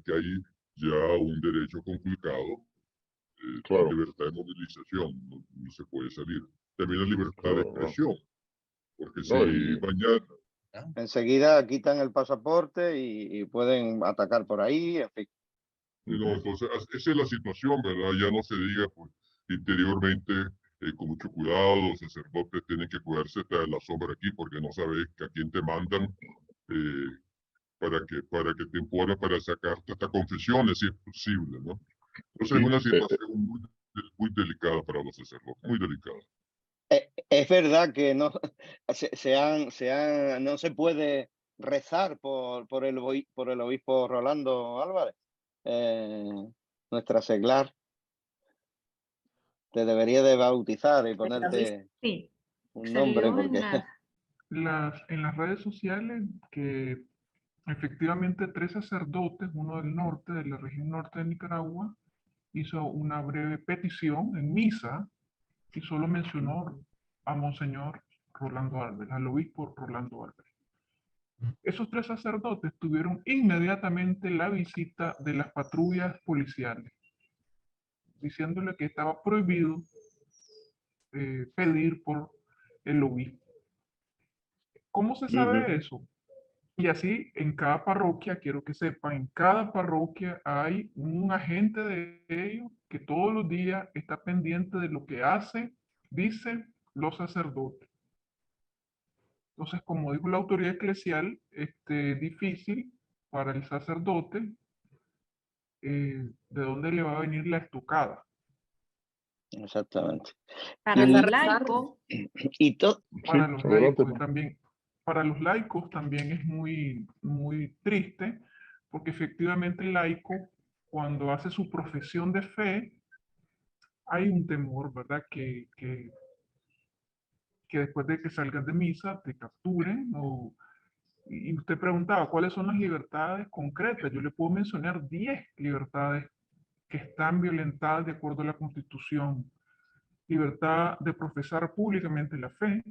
que hay ya un derecho conculcado, libertad de movilización, no se puede salir. También la libertad de expresión, porque si mañana... Enseguida quitan el pasaporte y pueden atacar por ahí, en fin. No, entonces, esa es la situación, ¿verdad? Ya no se diga, pues, interiormente, con mucho cuidado, los sacerdotes tienen que cuidarse de la sombra aquí, porque no sabes a quién te mandan para que te impongan para sacarte hasta confesiones, si es posible, ¿no? Entonces es una situación muy delicada para los sacerdotes, muy delicada. Es verdad que no, no se puede rezar por el obispo Rolando Álvarez. Nuestra seglar te debería de bautizar y ponerte Sí, un nombre salió porque En las redes sociales que efectivamente 3 sacerdotes, uno del norte, de la región norte de Nicaragua, hizo una breve petición en misa y solo mencionó a Monseñor Rolando Álvarez, al obispo Rolando Álvarez. Esos 3 sacerdotes tuvieron inmediatamente la visita de las patrullas policiales, diciéndole que estaba prohibido pedir por el obispo. ¿Cómo se sabe eso? Y así en cada parroquia, quiero que sepan, en cada parroquia hay un agente de ellos que todos los días está pendiente de lo que hace, dicen los sacerdotes. Entonces, como dijo la autoridad eclesial, es difícil para el sacerdote de dónde le va a venir la estocada. exactamente. Para los laicos. Y para los laicos también. Para los laicos también es muy, muy triste, porque efectivamente el laico, cuando hace su profesión de fe, hay un temor, ¿verdad? Que después de que salgas de misa te capturen. Y usted preguntaba, ¿cuáles son las libertades concretas? Yo le puedo mencionar 10 libertades que están violentadas de acuerdo a la Constitución. Libertad de profesar públicamente la fe,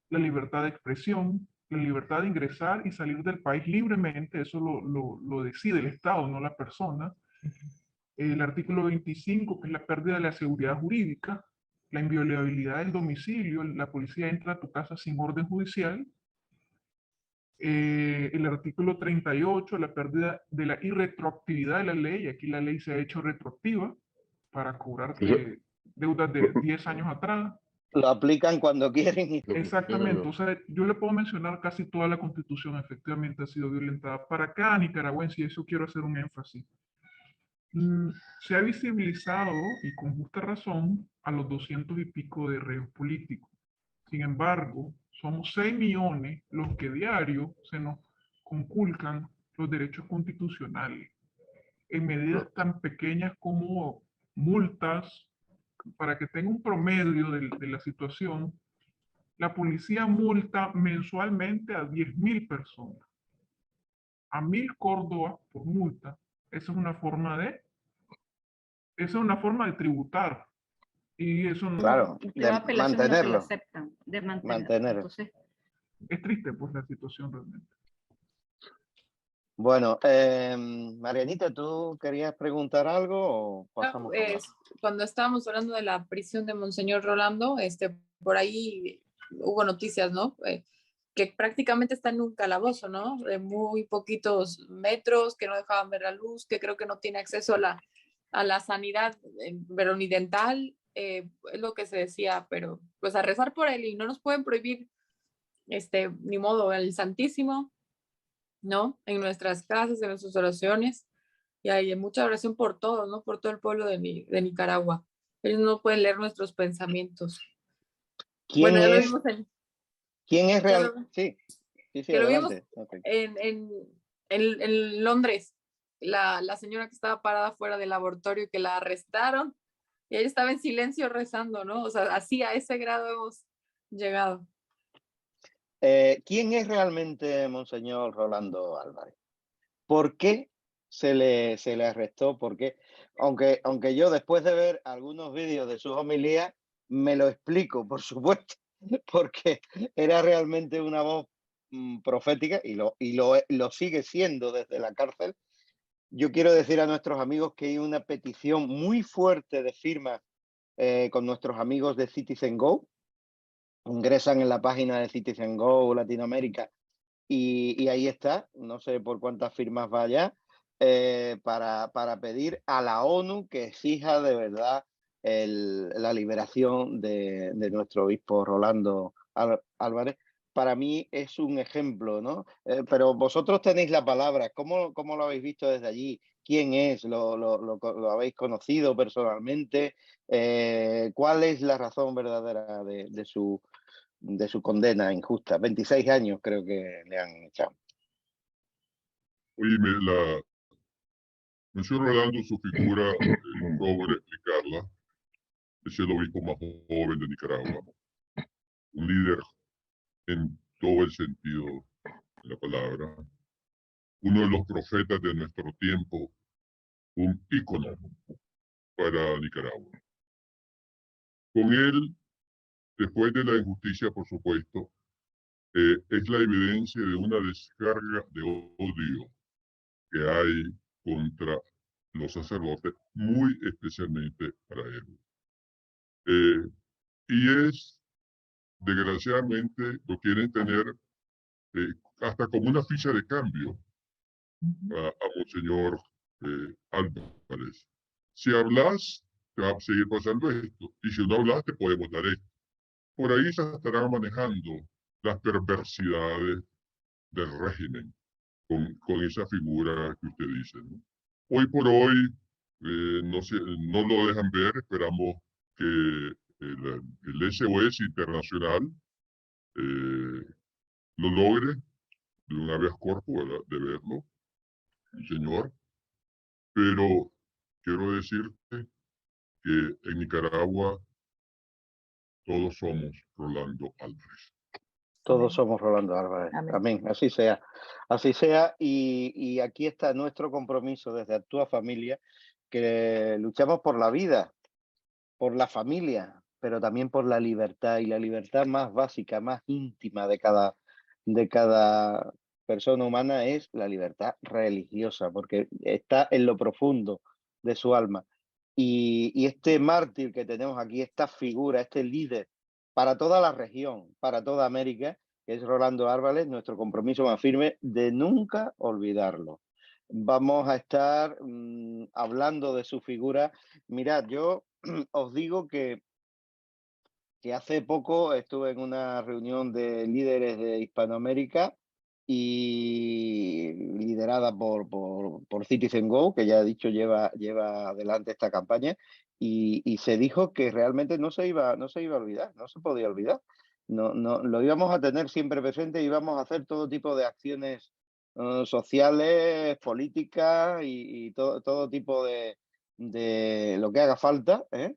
la libertad de expresión, la libertad de ingresar y salir del país libremente, eso lo decide el Estado, no la persona. El artículo 25, que es la pérdida de la seguridad jurídica, la inviolabilidad del domicilio, la policía entra a tu casa sin orden judicial. El artículo 38, la pérdida de la irretroactividad de la ley, aquí la ley se ha hecho retroactiva para cobrarte deudas de 10 años atrás. Lo aplican cuando quieren. Exactamente, o sea, yo le puedo mencionar casi toda la Constitución efectivamente ha sido violentada. Para cada nicaragüense, y eso quiero hacer un énfasis, se ha visibilizado, y con justa razón, a los 200 y pico de reos políticos. Sin embargo, somos 6 millones los que diario se nos conculcan los derechos constitucionales en medidas tan pequeñas como multas. Para que tenga un promedio de la situación, la policía multa mensualmente a 10.000 personas. A 1.000 córdobas por multa. Esa es una forma de tributar. Y eso no. Claro, Y de apelaciones no se la mantenerlo. aceptan, de mantenerlo. Mantenerlo. Entonces, es triste pues la situación realmente. Bueno, Marianita, ¿tú querías preguntar algo o pasamos con más? Cuando estábamos hablando de la prisión de Monseñor Rolando, por ahí hubo noticias, ¿no? Que prácticamente está en un calabozo, ¿no? De muy poquitos metros, que no dejaban ver la luz, que creo que no tiene acceso a la sanidad veronidental, es lo que se decía, pero pues a rezar por él y no nos pueden prohibir, ni modo, el Santísimo, ¿no? En nuestras casas, en nuestras oraciones, y hay mucha oración por todos, ¿no? Por todo el pueblo de Nicaragua. Ellos no pueden leer nuestros pensamientos. Bueno, ¿Quién ya lo es, vimos en, quién es ya real? lo- Sí, sí, sí, que lo vimos adelante. Ok. en Londres, la señora que estaba parada fuera del laboratorio que la arrestaron y ella estaba en silencio rezando, ¿no? O sea, así a ese grado hemos llegado. ¿Quién es realmente Monseñor Rolando Álvarez? ¿Por qué se le arrestó? Porque, aunque yo después de ver algunos vídeos de sus homilías, me lo explico, por supuesto, porque era realmente una voz profética lo sigue siendo desde la cárcel. Yo quiero decir a nuestros amigos que hay una petición muy fuerte de firmas con nuestros amigos de Citizen Go. Ingresan en la página de Citizen Go Latinoamérica y ahí está, no sé por cuántas firmas vaya, para pedir a la ONU que exija de verdad la liberación de nuestro obispo Rolando Álvarez. Para mí es un ejemplo, ¿no? Pero vosotros tenéis la palabra, ¿cómo lo habéis visto desde allí? ¿Quién es? ¿Lo habéis conocido personalmente? ¿Cuál es la razón verdadera de su condena injusta? 26 años creo que le han echado. Oye, menciono Rolando su figura, sobre explicarla, es el obispo más joven de Nicaragua, un líder en todo el sentido de la palabra, uno de los profetas de nuestro tiempo, un ícono para Nicaragua. Con él, después de la injusticia, por supuesto, es la evidencia de una descarga de odio que hay contra los sacerdotes, muy especialmente para él. Y desgraciadamente, lo quieren tener hasta como una ficha de cambio a Monseñor Álvarez. Si hablas, te va a seguir pasando esto. Y si no hablas, te podemos dar esto. Por ahí se estarán manejando las perversidades del régimen con esa figura que usted dice, ¿no? Hoy por hoy no lo dejan ver. Esperamos que el SOS Internacional lo logre de una vez corpo, ¿verdad? De verlo, señor. Pero quiero decirte que en Nicaragua todos somos Rolando Álvarez. Todos somos Rolando Álvarez. Amén. Amén. Así sea. Así sea. Y aquí está nuestro compromiso desde Actúa Familia, que luchamos por la vida, por la familia, pero también por la libertad, y la libertad más básica, más íntima de cada persona humana es la libertad religiosa, porque está en lo profundo de su alma. Y este mártir que tenemos aquí, esta figura, este líder para toda la región, para toda América, que es Rolando Álvarez, nuestro compromiso más firme de nunca olvidarlo. Vamos a estar hablando de su figura. Mirad, yo os digo que hace poco estuve en una reunión de líderes de Hispanoamérica y liderada por Citizen Go, que ya he dicho lleva adelante esta campaña, y se dijo que realmente no se iba a olvidar, no se podía olvidar. No, lo íbamos a tener siempre presente, íbamos a hacer todo tipo de acciones sociales, políticas y todo tipo de lo que haga falta, ¿eh?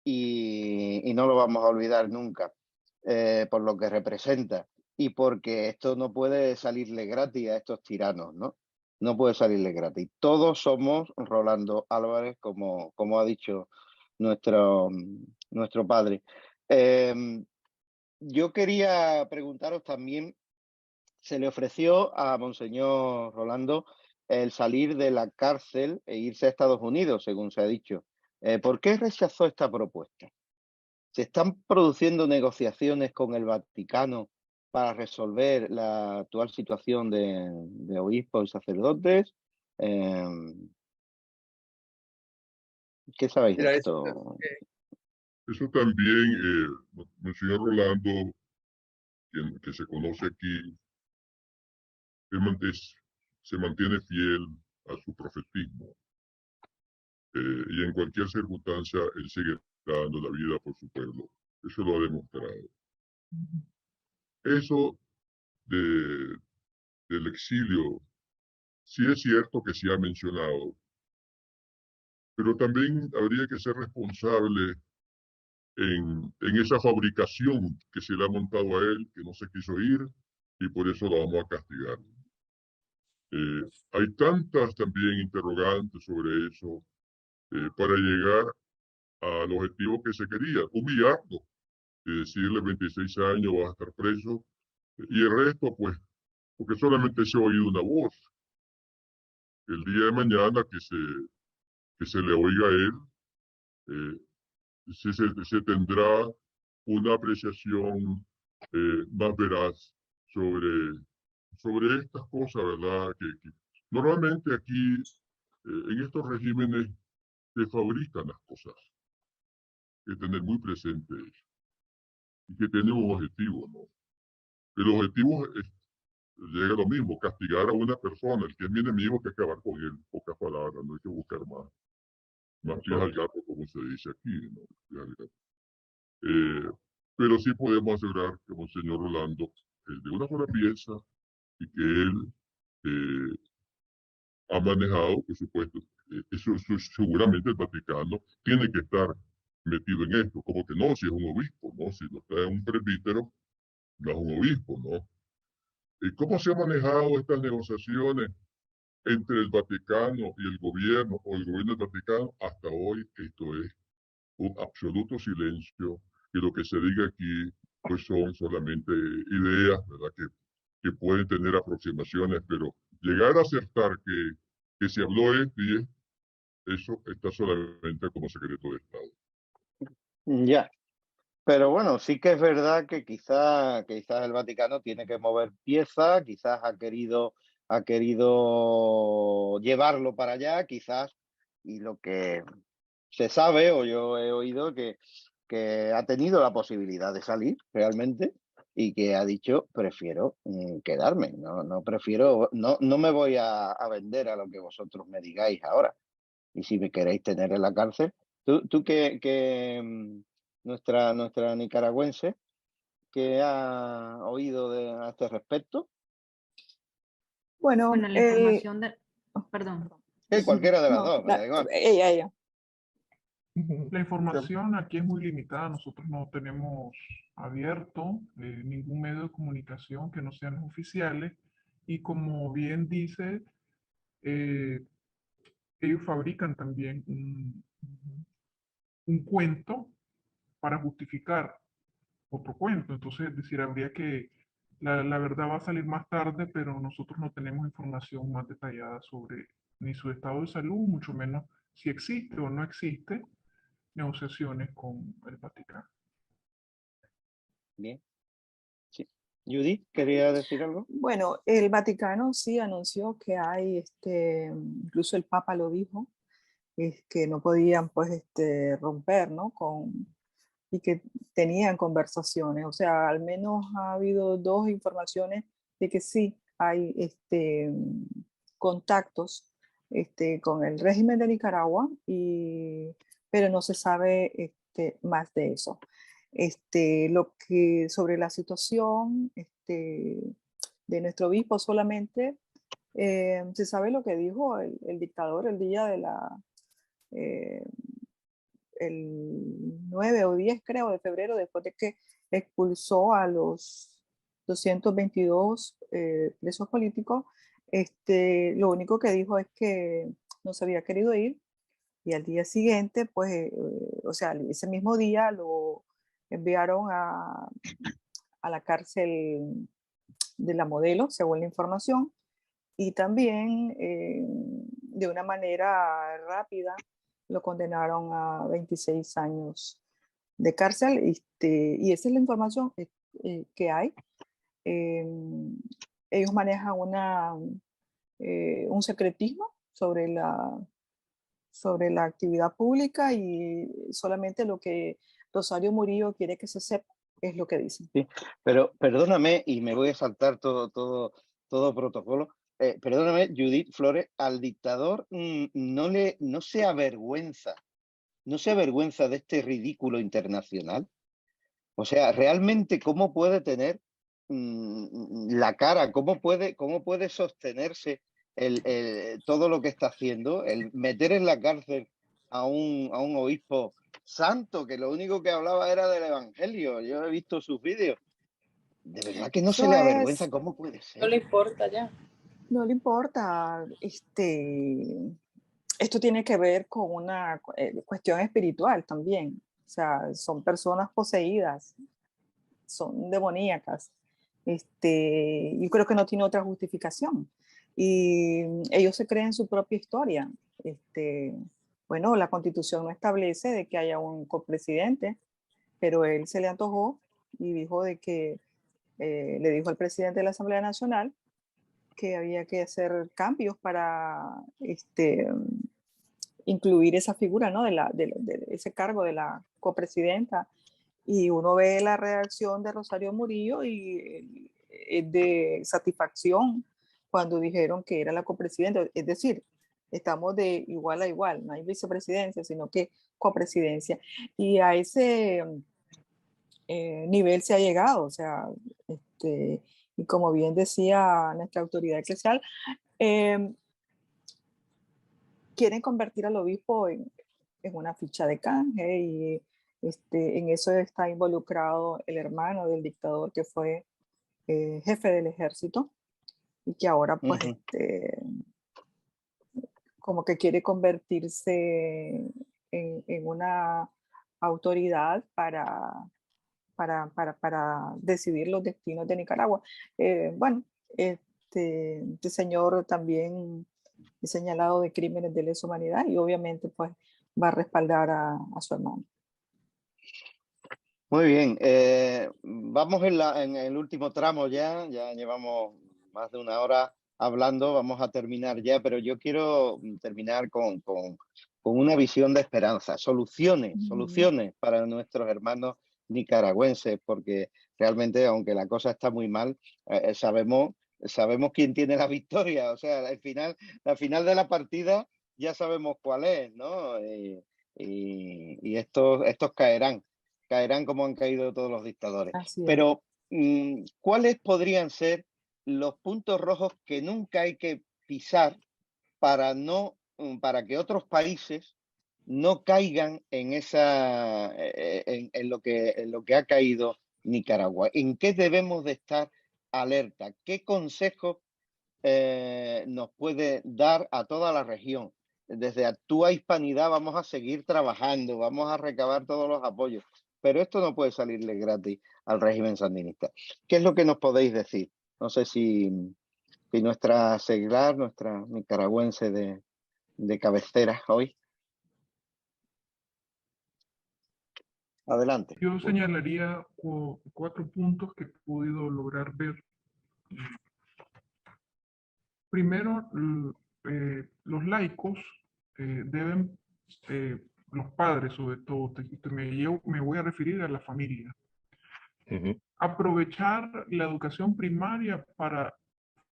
Y no lo vamos a olvidar nunca, por lo que representa y porque esto no puede salirle gratis a estos tiranos, ¿no? No puede salirle gratis. Todos somos Rolando Álvarez, como ha dicho nuestro padre. yo quería preguntaros también, se le ofreció a Monseñor Rolando el salir de la cárcel e irse a Estados Unidos, según se ha dicho. ¿Por qué rechazó esta propuesta? ¿Se están produciendo negociaciones con el Vaticano para resolver la actual situación de obispos y sacerdotes? ¿Qué sabéis de Mira, esto? Eso también, Monseñor Rolando, que se conoce aquí, se mantiene fiel a su profetismo. Y en cualquier circunstancia, él sigue dando la vida por su pueblo. Eso lo ha demostrado. Eso del exilio, sí es cierto que se ha mencionado, pero también habría que ser responsable en esa fabricación que se le ha montado a él, que no se quiso ir, y por eso lo vamos a castigar. Hay tantas también interrogantes sobre eso para llegar al objetivo que se quería, humillarlo, decirle 26 años vas a estar preso, y el resto, pues, porque solamente se ha oído una voz. El día de mañana que se le oiga a él, eh, se tendrá una apreciación más veraz sobre estas cosas, ¿verdad? Que normalmente aquí, en estos regímenes, se fabrican las cosas. Hay que tener muy presente eso. Y que tiene un objetivo, ¿no? El objetivo llega a lo mismo, castigar a una persona, el que es mi enemigo, que acabar con él, pocas palabras, no hay que buscar más pies al gato, como se dice aquí, ¿no? Pies al gato. Pero sí podemos asegurar que Monseñor Rolando, de una sola pieza, y que él ha manejado, por supuesto, eso seguramente el Vaticano tiene que estar metido en esto, como que no, si es un obispo, ¿no? Si no está un presbítero, no es un obispo, ¿no? ¿Y cómo se han manejado estas negociaciones entre el Vaticano y el gobierno, o el gobierno del Vaticano? Hasta hoy esto es un absoluto silencio, y lo que se diga aquí pues son solamente ideas, ¿verdad? Que pueden tener aproximaciones, pero llegar a aceptar que se habló esto y eso está solamente como secreto de Estado. Ya, pero bueno, sí que es verdad que quizás el Vaticano tiene que mover piezas, quizás ha querido llevarlo para allá, quizás, y lo que se sabe, o yo he oído, que ha tenido la posibilidad de salir realmente y que ha dicho, prefiero quedarme, no prefiero, no me voy a vender a lo que vosotros me digáis ahora. Y si me queréis tener en la cárcel, tú nuestra nicaragüense, ¿qué ha oído a este respecto? Bueno, Bueno, la información de... Perdón. Cualquiera de las no, dos, me da igual. ella. La información aquí es muy limitada. Nosotros no tenemos abierto ningún medio de comunicación que no sean los oficiales. Y como bien dice, ellos fabrican también un cuento para justificar otro cuento. Entonces, es decir, habría que, la verdad va a salir más tarde, pero nosotros no tenemos información más detallada sobre ni su estado de salud, mucho menos si existe o no existe negociaciones con el Vaticano. Bien. Sí. Judith, ¿quería decir algo? Bueno, el Vaticano sí anunció que hay, incluso el Papa lo dijo, es que no podían pues romper, ¿no? Y que tenían conversaciones. O sea, al menos ha habido dos informaciones de que sí hay contactos con el régimen de Nicaragua, pero no se sabe más de eso. Lo que sobre la situación de nuestro obispo solamente se sabe lo que dijo el dictador el día de eh, el 9 o 10 creo de febrero, después de que expulsó a los 222 presos políticos. Lo único que dijo es que no se había querido ir, y al día siguiente, pues, o sea, ese mismo día lo enviaron a la cárcel de la Modelo, según la información, y también de una manera rápida lo condenaron a 26 años de cárcel, y esa es la información que hay. Ellos manejan un secretismo sobre la actividad pública, y solamente lo que Rosario Murillo quiere que se sepa es lo que dicen. Sí, pero perdóname, y me voy a saltar todo protocolo. Perdóname, Judith Flores, al dictador no se avergüenza de este ridículo internacional. O sea, realmente, ¿cómo puede tener la cara? ¿Cómo puede sostenerse todo lo que está haciendo? El meter en la cárcel a un obispo santo, que lo único que hablaba era del evangelio. Yo he visto sus vídeos. De verdad que no se Eso le es, avergüenza. ¿Cómo puede No ser? le importa ya. no le importa. Esto tiene que ver con una cuestión espiritual también. O sea, son personas poseídas, son demoníacas. Yo creo que no tiene otra justificación. Y ellos se creen su propia historia. Bueno, la Constitución no establece de que haya un copresidente, pero él se le antojó y dijo de que le dijo al presidente de la Asamblea Nacional que había que hacer cambios para incluir esa figura, ¿no? de ese cargo de la copresidenta. Y uno ve la reacción de Rosario Murillo y es de satisfacción cuando dijeron que era la copresidenta. Es decir, estamos de igual a igual, no hay vicepresidencia, sino que copresidencia. Y a ese nivel se ha llegado, o sea, y como bien decía nuestra autoridad eclesial, quieren convertir al obispo en una ficha de canje, y en eso está involucrado el hermano del dictador que fue jefe del ejército, y que ahora pues como que quiere convertirse en una autoridad para decidir los destinos de Nicaragua. Bueno, este señor también es señalado de crímenes de lesa humanidad, y obviamente pues va a respaldar a su hermano. Muy bien, vamos en el último tramo ya llevamos más de una hora hablando, vamos a terminar ya, pero yo quiero terminar con una visión de esperanza, soluciones para nuestros hermanos nicaragüenses, porque realmente, aunque la cosa está muy mal, sabemos quién tiene la victoria, o sea, la final de la partida ya sabemos cuál es, ¿no? Y estos caerán como han caído todos los dictadores. Así es. Pero, ¿cuáles podrían ser los puntos rojos que nunca hay que pisar para que otros países no caigan en lo que ha caído Nicaragua? ¿En qué debemos de estar alerta? ¿Qué consejos nos puede dar a toda la región? Desde Actúa Hispanidad vamos a seguir trabajando, vamos a recabar todos los apoyos, pero esto no puede salirle gratis al régimen sandinista. ¿Qué es lo que nos podéis decir? No sé si nuestra seglar, nuestra nicaragüense de cabecera hoy. Adelante. Yo señalaría 4 puntos que he podido lograr ver. Primero, los laicos deben, los padres sobre todo, me voy a referir a la familia, aprovechar la educación primaria para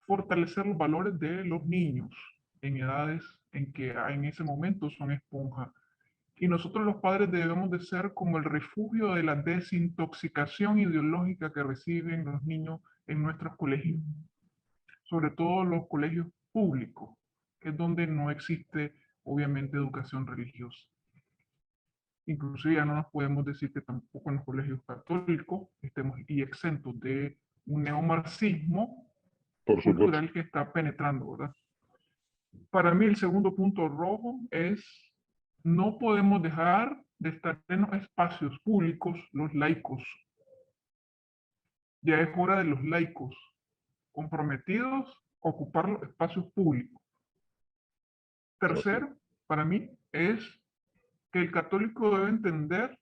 fortalecer los valores de los niños en edades en que en ese momento son esponja. Y nosotros los padres debemos de ser como el refugio de la desintoxicación ideológica que reciben los niños en nuestros colegios, sobre todo los colegios públicos, que es donde no existe obviamente educación religiosa. Inclusive ya no nos podemos decir que tampoco en los colegios católicos estemos exentos de un neomarxismo cultural que está penetrando, ¿verdad? Para mí el segundo punto rojo es: no podemos dejar de estar en los espacios públicos los laicos. Ya es hora de los laicos comprometidos a ocupar los espacios públicos. Tercero, para mí, es que el católico debe entender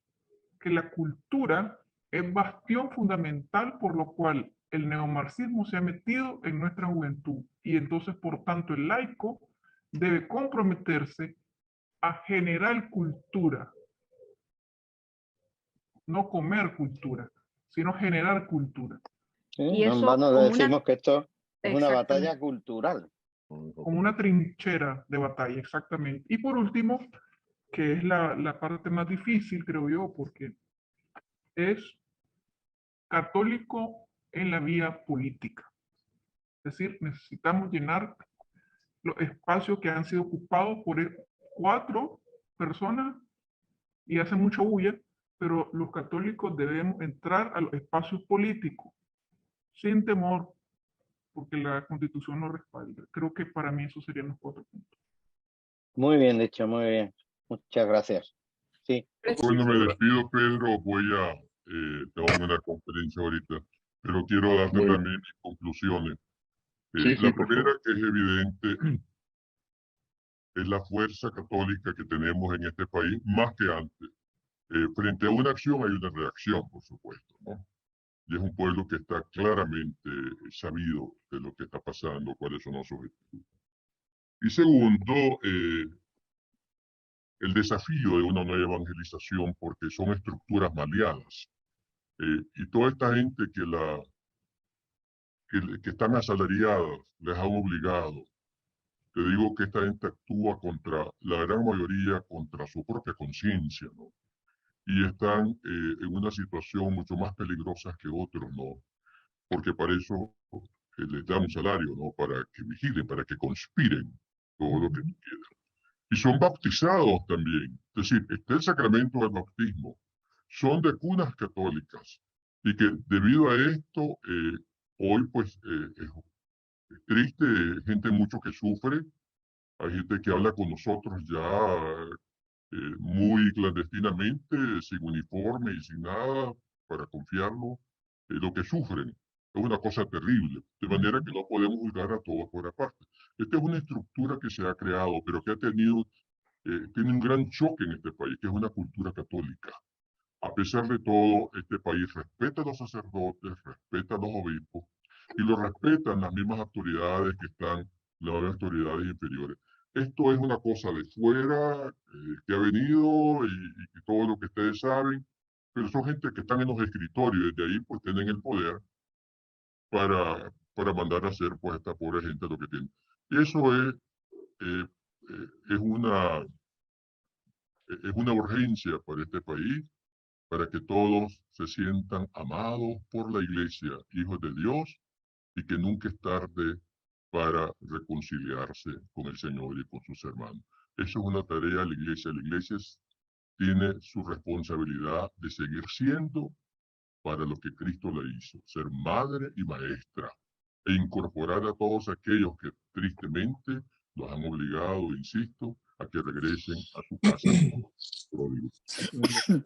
que la cultura es bastión fundamental por lo cual el neomarxismo se ha metido en nuestra juventud. Y entonces, por tanto, el laico debe comprometerse a generar cultura, no comer cultura, sino generar cultura. Sí, Y no en eso vano como decimos que esto es una Exactamente. batalla cultural. Como una trinchera de batalla, exactamente. Y por último, que es la parte más difícil, creo yo, porque es católico en la vía política. Es decir, necesitamos llenar los espacios que han sido ocupados por 4 personas y hace mucha bulla, pero los católicos debemos entrar a los espacios políticos sin temor, porque la Constitución nos respalda. Creo que para mí esos serían los 4 puntos. Muy bien dicho, muy bien. Muchas gracias. Sí. Bueno, me despido, Pedro. Tengo una conferencia ahorita, pero quiero darte Muy bien. también mis conclusiones. Sí, La por primera, favor. que es evidente, es la fuerza católica que tenemos en este país, más que antes. Frente a una acción hay una reacción, por supuesto, ¿no? Y es un pueblo que está claramente sabido de lo que está pasando, cuáles son los objetivos. Y segundo, el desafío de una nueva evangelización, porque son estructuras maleadas. Y toda esta gente que están asalariadas, les han obligado. Te digo que esta gente actúa contra, la gran mayoría, contra su propia conciencia, ¿no? Y están en una situación mucho más peligrosa que otros, ¿no? Porque para eso les da un salario, ¿no? Para que vigilen, para que conspiren todo lo que tú quieras. Y son bautizados también. Es decir, está el sacramento del bautismo. Son de cunas católicas. Y que debido a esto, hoy pues es triste, gente mucho que sufre. Hay gente que habla con nosotros ya muy clandestinamente, sin uniforme y sin nada, para confiarlo, lo que sufren. Es una cosa terrible, de manera que no podemos juzgar a todos por aparte. Esta es una estructura que se ha creado, pero que ha tenido, tiene un gran choque en este país, que es una cultura católica. A pesar de todo, este país respeta a los sacerdotes, respeta a los obispos, y lo respetan las mismas autoridades que están, las autoridades inferiores. Esto es una cosa de fuera, que ha venido y todo lo que ustedes saben, pero son gente que están en los escritorios y desde ahí pues tienen el poder para mandar a hacer pues a esta pobre gente lo que tienen. Y eso eh, es una urgencia para este país, para que todos se sientan amados por la Iglesia, hijos de Dios, y que nunca es tarde para reconciliarse con el Señor y con sus hermanos. Eso es una tarea de la Iglesia. La Iglesia tiene su responsabilidad de seguir siendo para lo que Cristo le hizo, ser madre y maestra, e incorporar a todos aquellos que tristemente los han obligado, insisto, a que regresen a su casa.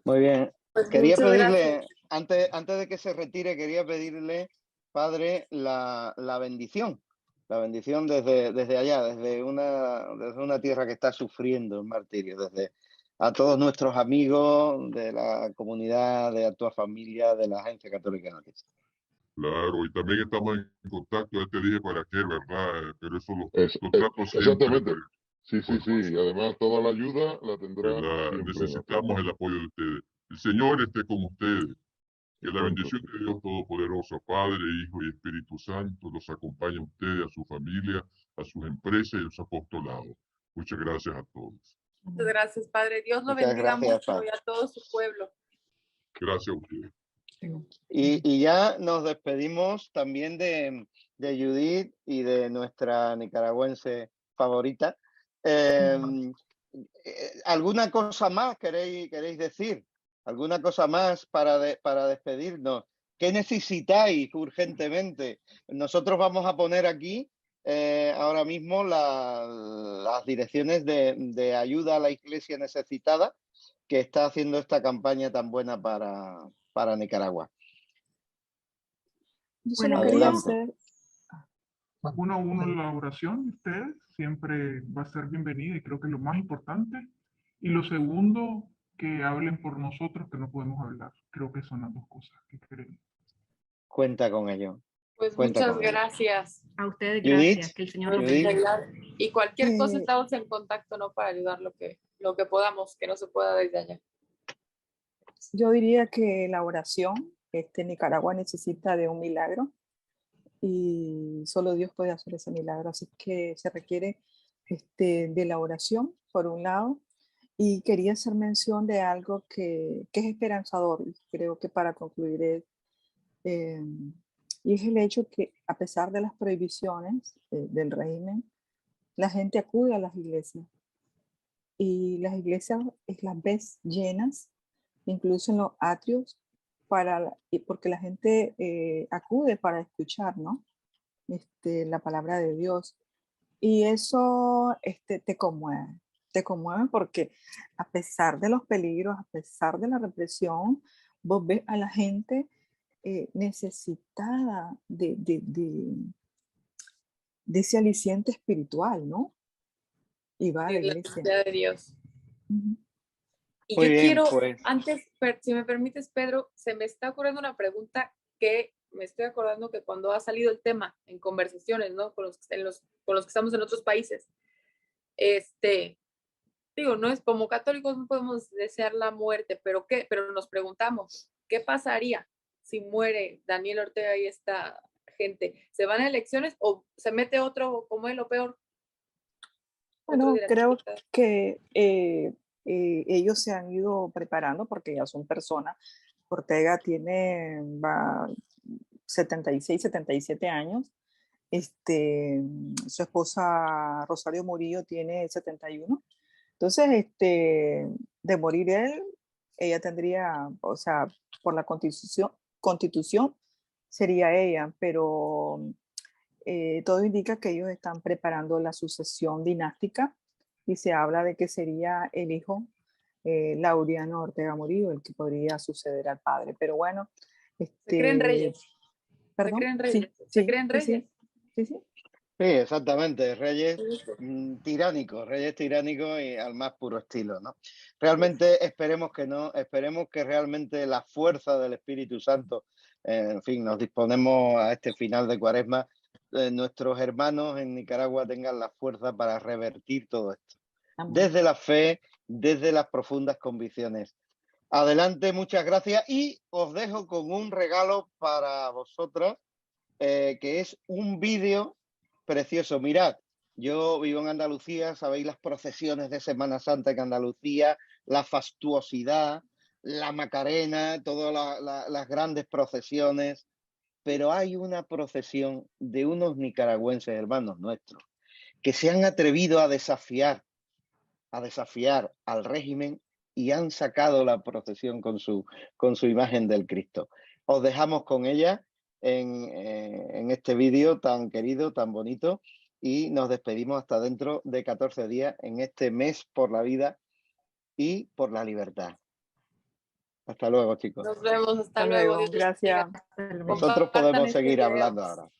Muy bien. Pues Quería muchas pedirle, gracias. antes de que se retire, quería pedirle, Padre, la bendición. La bendición desde allá, desde una tierra que está sufriendo el martirio, desde a todos nuestros amigos de la comunidad, de tu familia, de la Agencia Católica de Noticias. Claro, y también estamos en contacto, ya te dije para qué, ¿verdad? Pero eso lo trato siempre. Exactamente. Sí, por sí. Y además toda la ayuda la tendrá ¿verdad? siempre. Necesitamos el apoyo de ustedes. El Señor esté con ustedes. Que la Exacto. bendición de Dios Todopoderoso, Padre, Hijo y Espíritu Santo, los acompañe a ustedes, a su familia, a sus empresas y a su apostolado. Muchas gracias a todos. Muchas gracias, Padre. Dios lo Muchas bendiga gracias, mucho Padre. y a todo su pueblo. Gracias a ustedes. Y ya nos despedimos también de Judith y de nuestra nicaragüense favorita. ¿Alguna cosa más queréis decir? ¿Alguna cosa más para despedirnos? ¿Qué necesitáis urgentemente? Nosotros vamos a poner aquí ahora mismo las direcciones de ayuda a la iglesia necesitada que está haciendo esta campaña tan buena para Nicaragua. Yo solo Bueno, quería Adelante. hacer, Uno a uno la oración de ustedes siempre va a ser bienvenida y creo que es lo más importante. Y lo segundo, que hablen por nosotros que no podemos hablar. Creo que son las dos cosas que queremos. Cuenta con ello. Pues Cuenta muchas con ello. gracias a ustedes Judith, gracias, que el Señor por los Judith. bendiga. ayudar. Y cualquier cosa Eh, estamos en contacto, ¿no? Para ayudar lo que podamos, que no se pueda desde allá. yo diría que la oración, Nicaragua necesita de un milagro y solo Dios puede hacer ese milagro. Así que se requiere de la oración, por un lado, y quería hacer mención de algo que es esperanzador, y creo que para concluir y es el hecho que a pesar de las prohibiciones del régimen, la gente acude a las iglesias y las iglesias las ves llenas, incluso en los atrios, porque la gente acude para escuchar, ¿no? La palabra de Dios. Y eso te conmueve porque a pesar de los peligros, a pesar de la represión, vos ves a la gente necesitada de ese aliciente espiritual, ¿no? Y va a la Sí, la iglesia. necesidad de Dios. Ujú. Y Muy yo bien, quiero, pues. antes, si me permites, Pedro, se me está ocurriendo una pregunta que me estoy acordando que cuando ha salido el tema en conversaciones, ¿no? Con los que estamos en otros países, digo, no es como católicos no podemos desear la muerte, pero nos preguntamos, ¿qué pasaría si muere Daniel Ortega y esta gente? ¿Se van a elecciones o se mete otro como él o peor? Bueno, creo que ellos se han ido preparando porque ya son personas. Ortega va 76, 77 años. Su esposa Rosario Murillo tiene 71. Entonces, de morir él, ella tendría, o sea, por la constitución sería ella, pero todo indica que ellos están preparando la sucesión dinástica y se habla de que sería el hijo Laureano Ortega Murillo el que podría suceder al padre. Pero bueno, se creen reyes. perdón, Se creen sí, reyes. sí, Se creen sí, reyes. sí, sí. Sí, exactamente, reyes tiránicos y al más puro estilo, ¿no? Realmente esperemos que no, esperemos que realmente la fuerza del Espíritu Santo, en fin, nos disponemos a este final de Cuaresma, nuestros hermanos en Nicaragua tengan la fuerza para revertir todo esto, Amén. desde la fe, desde las profundas convicciones. Adelante, muchas gracias y os dejo con un regalo para vosotras, que es un vídeo precioso. Mirad, yo vivo en Andalucía, sabéis las procesiones de Semana Santa en Andalucía, la fastuosidad, la Macarena, todas las grandes procesiones, pero hay una procesión de unos nicaragüenses hermanos nuestros que se han atrevido a desafiar al régimen y han sacado la procesión con su imagen del Cristo. Os dejamos con ella en este vídeo tan querido, tan bonito, y nos despedimos hasta dentro de 14 días en este mes por la vida y por la libertad. Hasta luego, chicos. Nos vemos, hasta Hasta luego. luego. Dios les Gracias. bendiga. Nosotros Compartan podemos este seguir video. hablando ahora.